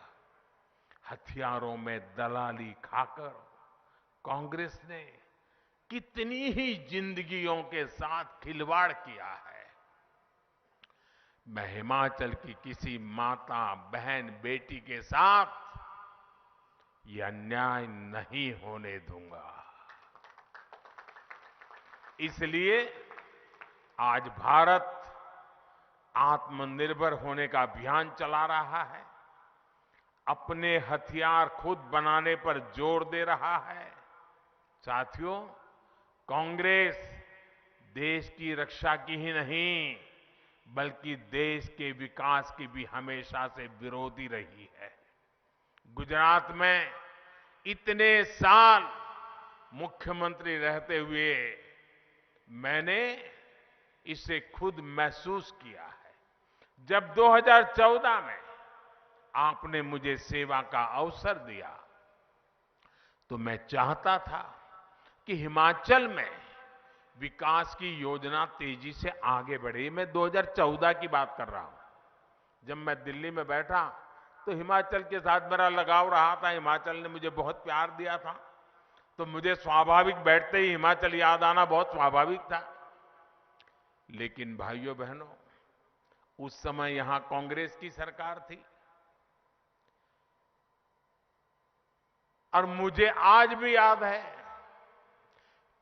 हथियारों में दलाली खाकर कांग्रेस ने कितनी ही जिंदगियों के साथ खिलवाड़ किया है। मैं हिमाचल की किसी माता, बहन, बेटी के साथ यह अन्याय नहीं होने दूंगा। इसलिए आज भारत आत्मनिर्भर होने का अभियान चला रहा है, अपने हथियार खुद बनाने पर जोर दे रहा है। साथियों, कांग्रेस देश की रक्षा की ही नहीं, बल्कि देश के विकास की भी हमेशा से विरोधी रही है। गुजरात में इतने साल मुख्यमंत्री रहते हुए मैंने इसे खुद महसूस किया है। जब 2014 में आपने मुझे सेवा का अवसर दिया तो मैं चाहता था कि हिमाचल में विकास की योजना तेजी से आगे बढ़े। मैं 2014 की बात कर रहा हूं। जब मैं दिल्ली में बैठा तो हिमाचल के साथ मेरा लगाव रहा था, हिमाचल ने मुझे बहुत प्यार दिया था, तो मुझे स्वाभाविक बैठते ही हिमाचल याद आना बहुत स्वाभाविक था। लेकिन भाइयों बहनों, उस समय यहां कांग्रेस की सरकार थी और मुझे आज भी याद है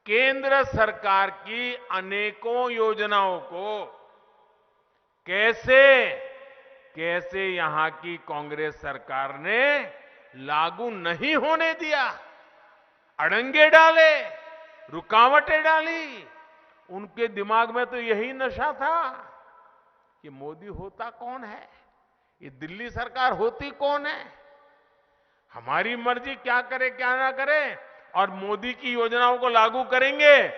केंद्र सरकार की अनेकों योजनाओं को कैसे यहां की कांग्रेस सरकार ने लागू नहीं होने दिया, अड़ंगे डाले, रुकावटें डाली। उनके दिमाग में तो यही नशा था कि मोदी होता कौन है, ये दिल्ली सरकार होती कौन है, हमारी मर्जी क्या करे क्या ना करे, और मोदी की योजनाओं को लागू करेंगे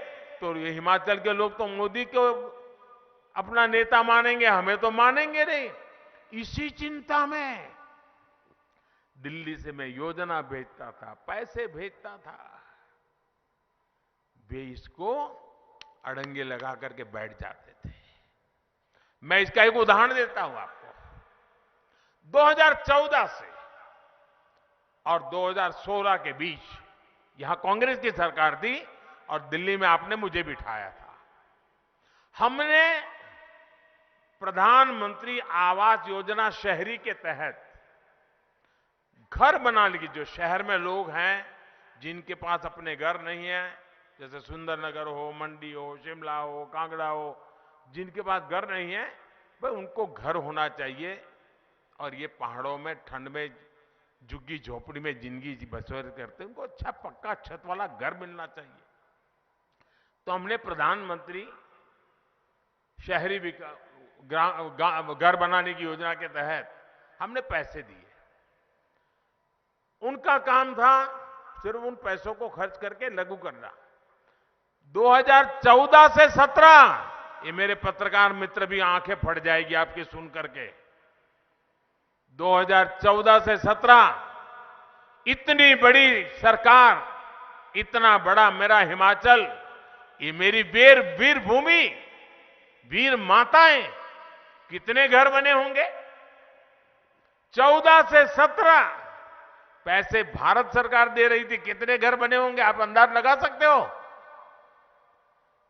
तो ये हिमाचल के लोग तो मोदी को अपना नेता मानेंगे, हमें तो मानेंगे नहीं। इसी चिंता में दिल्ली से मैं योजना भेजता था, पैसे भेजता था, वे इसको अड़ंगे लगा करके बैठ जाते थे। मैं इसका एक उदाहरण देता हूं आपको। 2014 से और 2016 के बीच यहां कांग्रेस की सरकार थी और दिल्ली में आपने मुझे बिठाया था। हमने प्रधानमंत्री आवास योजना शहरी के तहत घर बना लिए। जो शहर में लोग हैं जिनके पास अपने घर नहीं है, जैसे सुंदरनगर हो, मंडी हो, शिमला हो, कांगड़ा हो, जिनके पास घर नहीं है, भाई उनको घर होना चाहिए। और ये पहाड़ों में ठंड में झुग्गी झोपड़ी में जिंदगी बसर करते, उनको अच्छा पक्का छत वाला घर मिलना चाहिए। तो हमने प्रधानमंत्री शहरी घर बनाने की योजना के तहत हमने पैसे दिए। उनका काम था सिर्फ उन पैसों को खर्च करके लागू करना। 2014 से 17, ये मेरे पत्रकार मित्र भी आंखें फट जाएगी आपकी सुन करके, 2014 से 17 इतनी बड़ी सरकार, इतना बड़ा मेरा हिमाचल, ये मेरी वीर भूमि, वीर माताएं, कितने घर बने होंगे। 14 से 17 पैसे भारत सरकार दे रही थी, कितने घर बने होंगे आप अंदाज लगा सकते हो।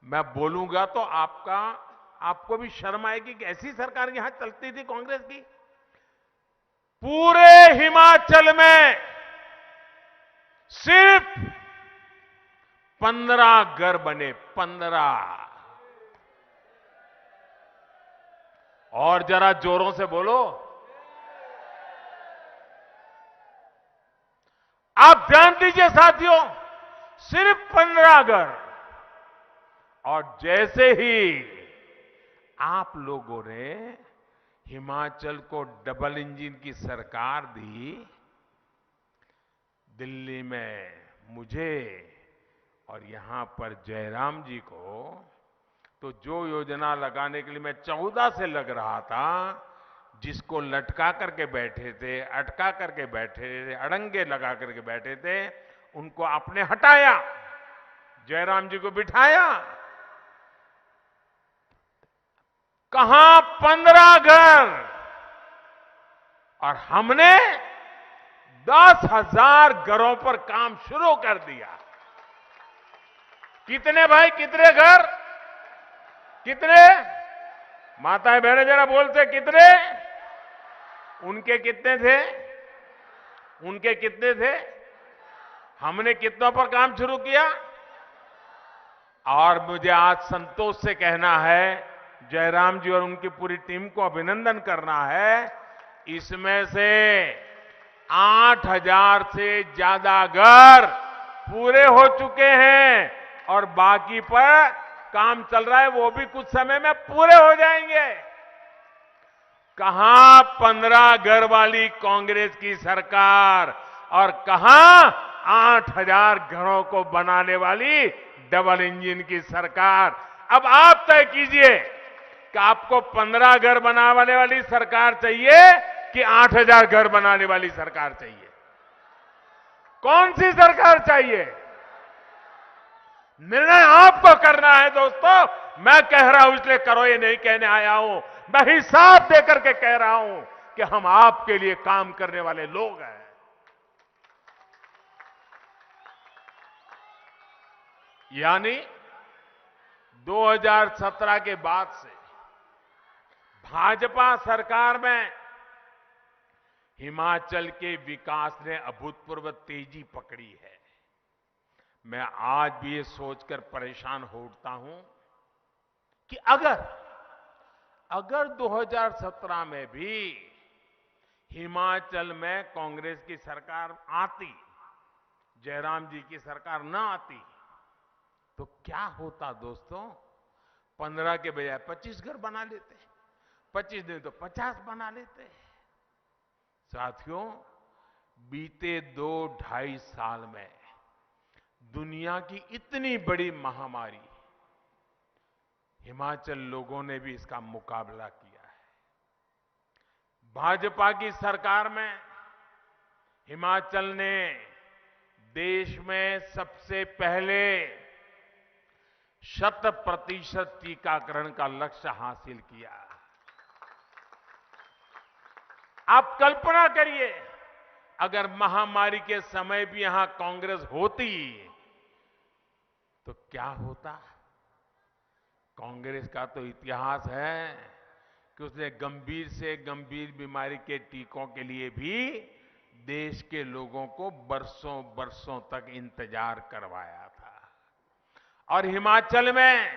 मैं बोलूंगा तो आपको भी शर्म आएगी कि ऐसी सरकार यहां चलती थी कांग्रेस की। पूरे हिमाचल में सिर्फ 15 घर बने, 15। और जरा जोरों से बोलो। आप ध्यान दीजिए साथियों, सिर्फ 15 घर। और जैसे ही आप लोगों ने हिमाचल को डबल इंजन की सरकार दी, दिल्ली में मुझे और यहां पर जयराम जी को, तो जो योजना लगाने के लिए मैं 14 से लग रहा था, जिसको लटका करके बैठे थे, अटका करके बैठे थे, अड़ंगे लगा करके बैठे थे, उनको आपने हटाया, जयराम जी को बिठाया, कहां 15 घर, और हमने 10,000 घरों पर काम शुरू कर दिया। कितने भाई, कितने घर, कितने? माताएं बहनें जरा बोलते कितने? उनके कितने थे? उनके कितने थे? हमने कितनों पर काम शुरू किया? और मुझे आज संतोष से कहना है, जयराम जी और उनकी पूरी टीम को अभिनंदन करना है, इसमें से 8,000 से ज्यादा घर पूरे हो चुके हैं और बाकी पर काम चल रहा है, वो भी कुछ समय में पूरे हो जाएंगे। कहां 15 घर वाली कांग्रेस की सरकार और कहां 8,000 घरों को बनाने वाली डबल इंजन की सरकार। अब आप तय कीजिए कि आपको 15 घर बनाने वाली सरकार चाहिए कि 8,000 घर बनाने वाली सरकार चाहिए? कौन सी सरकार चाहिए? निर्णय आपको करना है दोस्तों। मैं कह रहा हूं इसलिए करो ये नहीं कहने आया हूं, मैं हिसाब देकर के कह रहा हूं कि हम आपके लिए काम करने वाले लोग हैं। यानी 2017 के बाद से भाजपा सरकार में हिमाचल के विकास ने अभूतपूर्व तेजी पकड़ी है। मैं आज भी ये सोचकर परेशान हो उठता हूं कि अगर 2017 में भी हिमाचल में कांग्रेस की सरकार आती, जयराम जी की सरकार ना आती, तो क्या होता दोस्तों? 15 के बजाय 25 घर बना लेते, 25 नहीं तो 50 बना लेते। साथियों, बीते 2-2.5 साल में दुनिया की इतनी बड़ी महामारी, हिमाचल लोगों ने भी इसका मुकाबला किया है। भाजपा की सरकार में हिमाचल ने देश में सबसे पहले 100% टीकाकरण का लक्ष्य हासिल किया। आप कल्पना करिए, अगर महामारी के समय भी यहां कांग्रेस होती तो क्या होता? कांग्रेस का तो इतिहास है कि उसने गंभीर से गंभीर बीमारी के टीकों के लिए भी देश के लोगों को बरसों बरसों तक इंतजार करवाया था। और हिमाचल में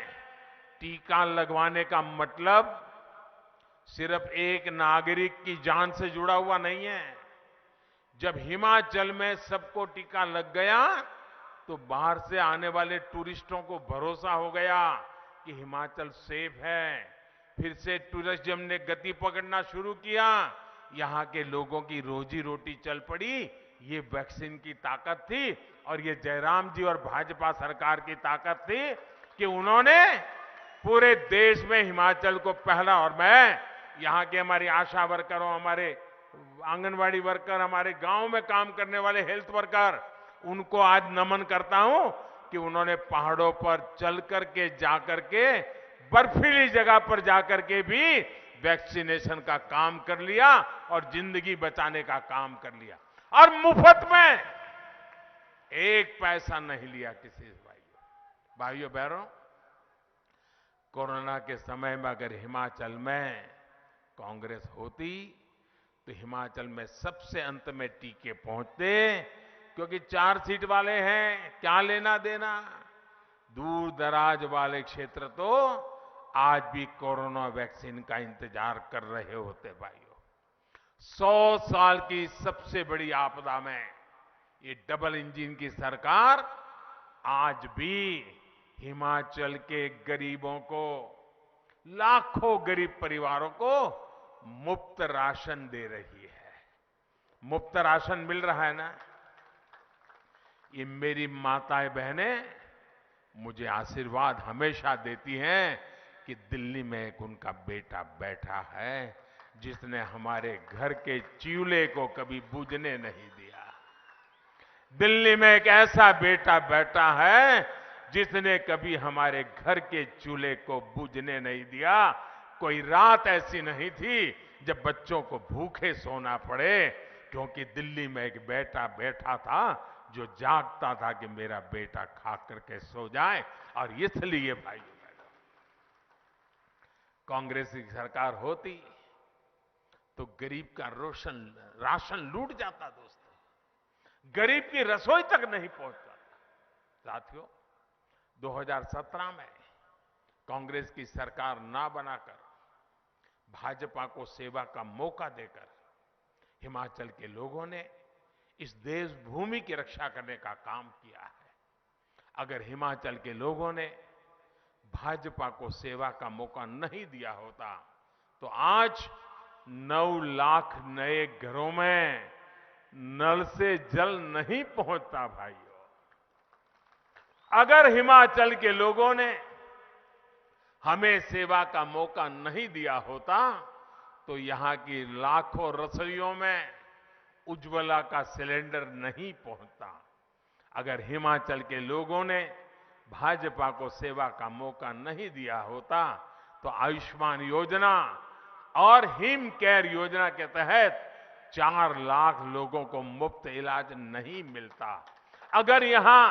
टीका लगवाने का मतलब सिर्फ एक नागरिक की जान से जुड़ा हुआ नहीं है। जब हिमाचल में सबको टीका लग गया तो बाहर से आने वाले टूरिस्टों को भरोसा हो गया कि हिमाचल सेफ है। फिर से टूरिज्म ने गति पकड़ना शुरू किया, यहां के लोगों की रोजी रोटी चल पड़ी। ये वैक्सीन की ताकत थी और ये जयराम जी और भाजपा सरकार की ताकत थी कि उन्होंने पूरे देश में हिमाचल को पहला, और मैं यहां के हमारी आशा वर्करों, हमारे आंगनवाड़ी वर्कर, हमारे गांव में काम करने वाले हेल्थ वर्कर, उनको आज नमन करता हूं कि उन्होंने पहाड़ों पर चल करके, जाकर के, बर्फीली जगह पर जाकर के भी वैक्सीनेशन का काम कर लिया और जिंदगी बचाने का काम कर लिया, और मुफ्त में, एक पैसा नहीं लिया किसी भाइयों बहनों। कोरोना के समय में अगर हिमाचल में कांग्रेस होती तो हिमाचल में सबसे अंत में टीके पहुंचते, क्योंकि 4 सीट वाले हैं, क्या लेना देना। दूर दराज वाले क्षेत्र तो आज भी कोरोना वैक्सीन का इंतजार कर रहे होते भाइयों। 100 साल की सबसे बड़ी आपदा में ये डबल इंजन की सरकार आज भी हिमाचल के गरीबों को, लाखों गरीब परिवारों को मुफ्त राशन दे रही है। मुफ्त राशन मिल रहा है ना। ये मेरी माताएं बहनें मुझे आशीर्वाद हमेशा देती हैं कि दिल्ली में एक उनका बेटा बैठा है जिसने हमारे घर के चूल्हे को कभी बुझने नहीं दिया। दिल्ली में एक ऐसा बेटा बैठा है जिसने कभी हमारे घर के चूल्हे को बुझने नहीं दिया। कोई रात ऐसी नहीं थी जब बच्चों को भूखे सोना पड़े, क्योंकि दिल्ली में एक बेटा बैठा था जो जागता था कि मेरा बेटा खा करके सो जाए। और इसलिए भाई कांग्रेस की सरकार होती तो गरीब का राशन लूट जाता दोस्तों, गरीब की रसोई तक नहीं पहुंचता। साथियों, 2017 में कांग्रेस की सरकार ना बनाकर भाजपा को सेवा का मौका देकर हिमाचल के लोगों ने इस देश भूमि की रक्षा करने का काम किया है। अगर हिमाचल के लोगों ने भाजपा को सेवा का मौका नहीं दिया होता तो आज 9 लाख नए घरों में नल से जल नहीं पहुंचता भाइयों। अगर हिमाचल के लोगों ने हमें सेवा का मौका नहीं दिया होता तो यहां की लाखों रसोइयों में उज्ज्वला का सिलेंडर नहीं पहुंचता। अगर हिमाचल के लोगों ने भाजपा को सेवा का मौका नहीं दिया होता तो आयुष्मान योजना और हिम केयर योजना के तहत 4 लाख लोगों को मुफ्त इलाज नहीं मिलता। अगर यहां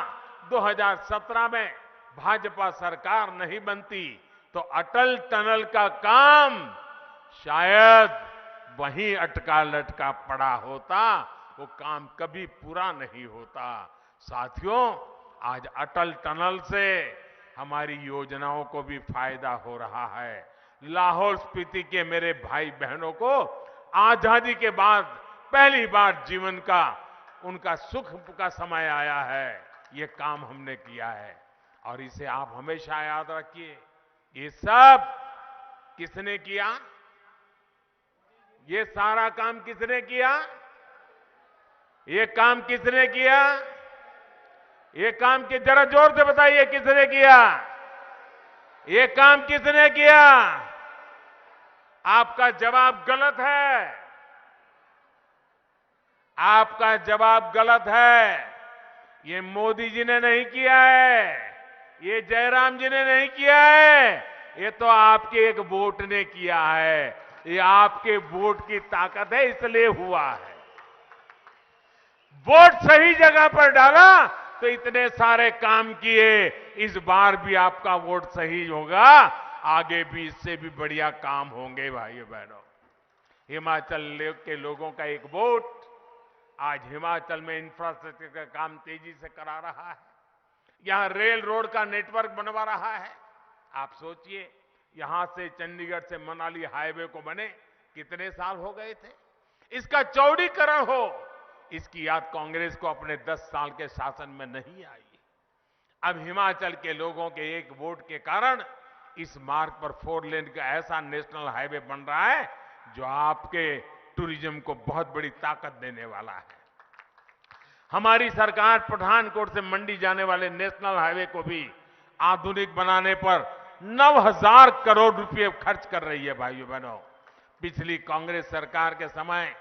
2017 में भाजपा सरकार नहीं बनती तो अटल टनल का काम शायद वहीं अटका लटका पड़ा होता, वो काम कभी पूरा नहीं होता। साथियों, आज अटल टनल से हमारी योजनाओं को भी फायदा हो रहा है। लाहौल स्पीति के मेरे भाई बहनों को आजादी के बाद पहली बार जीवन का उनका सुख का समय आया है। ये काम हमने किया है और इसे आप हमेशा याद रखिए। ये सब किसने किया? ये सारा काम किसने किया? ये काम किसने किया? ये काम की जरा जोर से बताइए, किसने किया? ये काम किसने किया? आपका जवाब गलत है। आपका जवाब गलत है। ये मोदी जी ने नहीं किया है, ये जयराम जी ने नहीं किया है, ये तो आपके एक वोट ने किया है। ये आपके वोट की ताकत है, इसलिए हुआ है। वोट सही जगह पर डाला तो इतने सारे काम किए। इस बार भी आपका वोट सही होगा, आगे भी इससे भी बढ़िया काम होंगे भाइयों बहनों। हिमाचल के लोगों का एक वोट आज हिमाचल में इंफ्रास्ट्रक्चर का काम तेजी से करा रहा है। यहां रेल रोड का नेटवर्क बनवा रहा है। आप सोचिए, यहां से चंडीगढ़ से मनाली हाईवे को बने कितने साल हो गए थे। इसका चौड़ीकरण हो, इसकी याद कांग्रेस को अपने 10 साल के शासन में नहीं आई। अब हिमाचल के लोगों के एक वोट के कारण इस मार्ग पर 4 लेन का ऐसा नेशनल हाईवे बन रहा है जो आपके टूरिज्म को बहुत बड़ी ताकत देने वाला है। हमारी सरकार पठानकोट से मंडी जाने वाले नेशनल हाईवे को भी आधुनिक बनाने पर 9,000 करोड़ रुपए खर्च कर रही है भाइयों बहनों। पिछली कांग्रेस सरकार के समय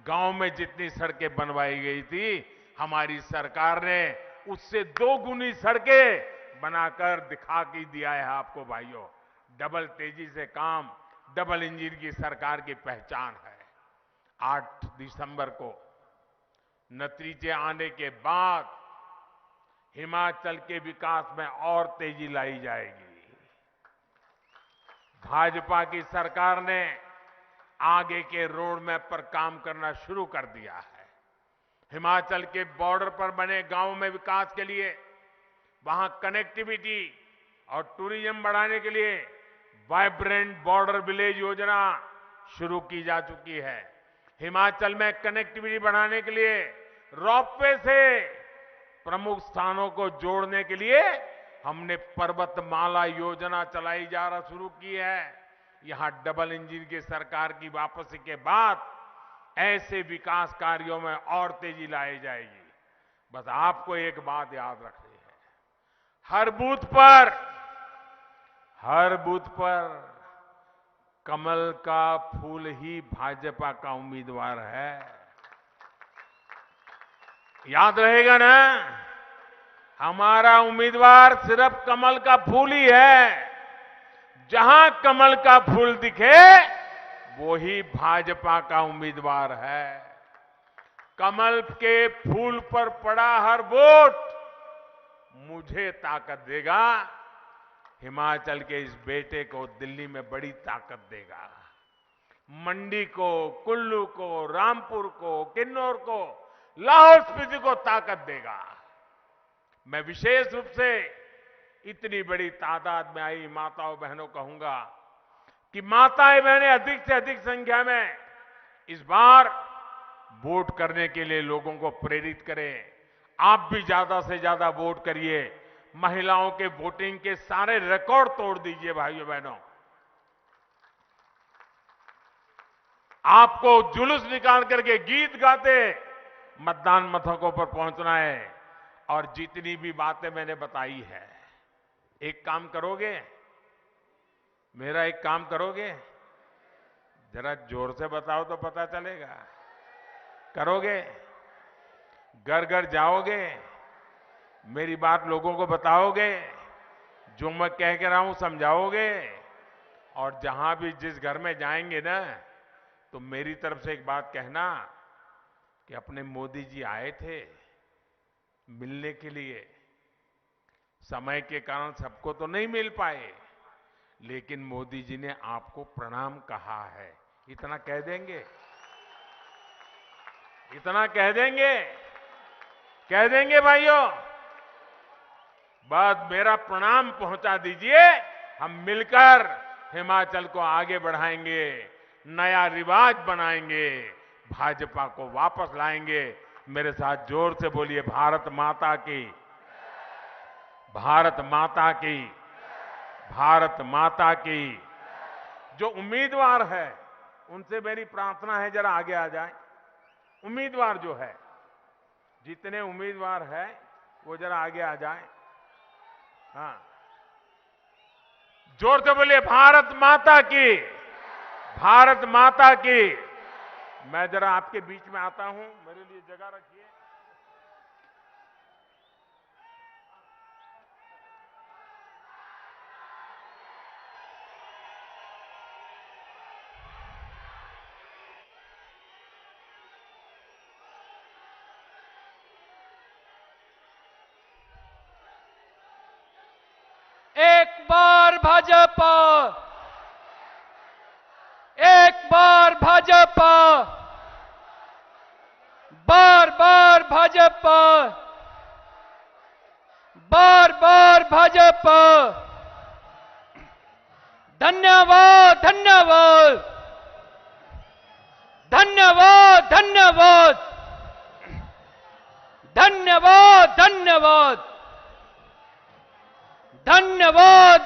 गांव में जितनी सड़कें बनवाई गई थी, हमारी सरकार ने उससे 2 गुनी सड़कें बनाकर दिखा के दिया है आपको भाइयों। डबल तेजी से काम, डबल इंजन की सरकार की पहचान है। 8 दिसंबर को नतीजे आने के बाद हिमाचल के विकास में और तेजी लाई जाएगी। भाजपा की सरकार ने आगे के रोड मैप पर काम करना शुरू कर दिया है। हिमाचल के बॉर्डर पर बने गांव में विकास के लिए, वहां कनेक्टिविटी और टूरिज्म बढ़ाने के लिए वाइब्रेंट बॉर्डर विलेज योजना शुरू की जा चुकी है। हिमाचल में कनेक्टिविटी बढ़ाने के लिए रोपवे से प्रमुख स्थानों को जोड़ने के लिए हमने पर्वतमाला योजना चलाई जा रहा शुरू की है। यहां डबल इंजन की सरकार की वापसी के बाद ऐसे विकास कार्यों में और तेजी लाई जाएगी। बस आपको एक बात याद रखनी है, हर बूथ पर कमल का फूल ही भाजपा का उम्मीदवार है। याद रहेगा ना, हमारा उम्मीदवार सिर्फ कमल का फूल ही है। जहां कमल का फूल दिखे वो ही भाजपा का उम्मीदवार है। कमल के फूल पर पड़ा हर वोट मुझे ताकत देगा, हिमाचल के इस बेटे को दिल्ली में बड़ी ताकत देगा, मंडी को, कुल्लू को, रामपुर को, किन्नौर को, लाहौल स्पीति को ताकत देगा। मैं विशेष रूप से इतनी बड़ी तादाद में आई माताओं बहनों कहूंगा कि माताएं बहनें अधिक से अधिक संख्या में इस बार वोट करने के लिए लोगों को प्रेरित करें। आप भी ज्यादा से ज्यादा वोट करिए, महिलाओं के वोटिंग के सारे रिकॉर्ड तोड़ दीजिए भाइयों बहनों। आपको जुलूस निकाल करके गीत गाते मतदान मथकों पर पहुंचना है। और जितनी भी बातें मैंने बताई है, एक काम करोगे, मेरा एक काम करोगे, जरा जोर से बताओ तो पता चलेगा। करोगे? घर घर जाओगे, मेरी बात लोगों को बताओगे, जो मैं कह के रहा हूं समझाओगे। और जहां भी जिस घर में जाएंगे ना, तो मेरी तरफ से एक बात कहना कि अपने मोदी जी आए थे मिलने के लिए, समय के कारण सबको तो नहीं मिल पाए, लेकिन मोदी जी ने आपको प्रणाम कहा है। इतना कह देंगे? इतना कह देंगे? कह देंगे भाइयों? बस मेरा प्रणाम पहुंचा दीजिए, हम मिलकर हिमाचल को आगे बढ़ाएंगे, नया रिवाज बनाएंगे, भाजपा को वापस लाएंगे। मेरे साथ जोर से बोलिए, भारत माता की, भारत माता की, भारत माता की। जो उम्मीदवार है उनसे मेरी प्रार्थना है जरा आगे आ जाए। उम्मीदवार जो है, जितने उम्मीदवार है वो जरा आगे आ जाए। हाँ, जोर से बोलिए, भारत माता की, भारत माता की। मैं जरा आपके बीच में आता हूं, मेरे लिए जगह रखिए। एक बार भाजपा, एक बार भाजपा, बार बार भाजपा, बार बार भाजपा। धन्यवाद, धन्यवाद, धन्यवाद, धन्यवाद, धन्यवाद, धन्यवाद, धन्यवाद,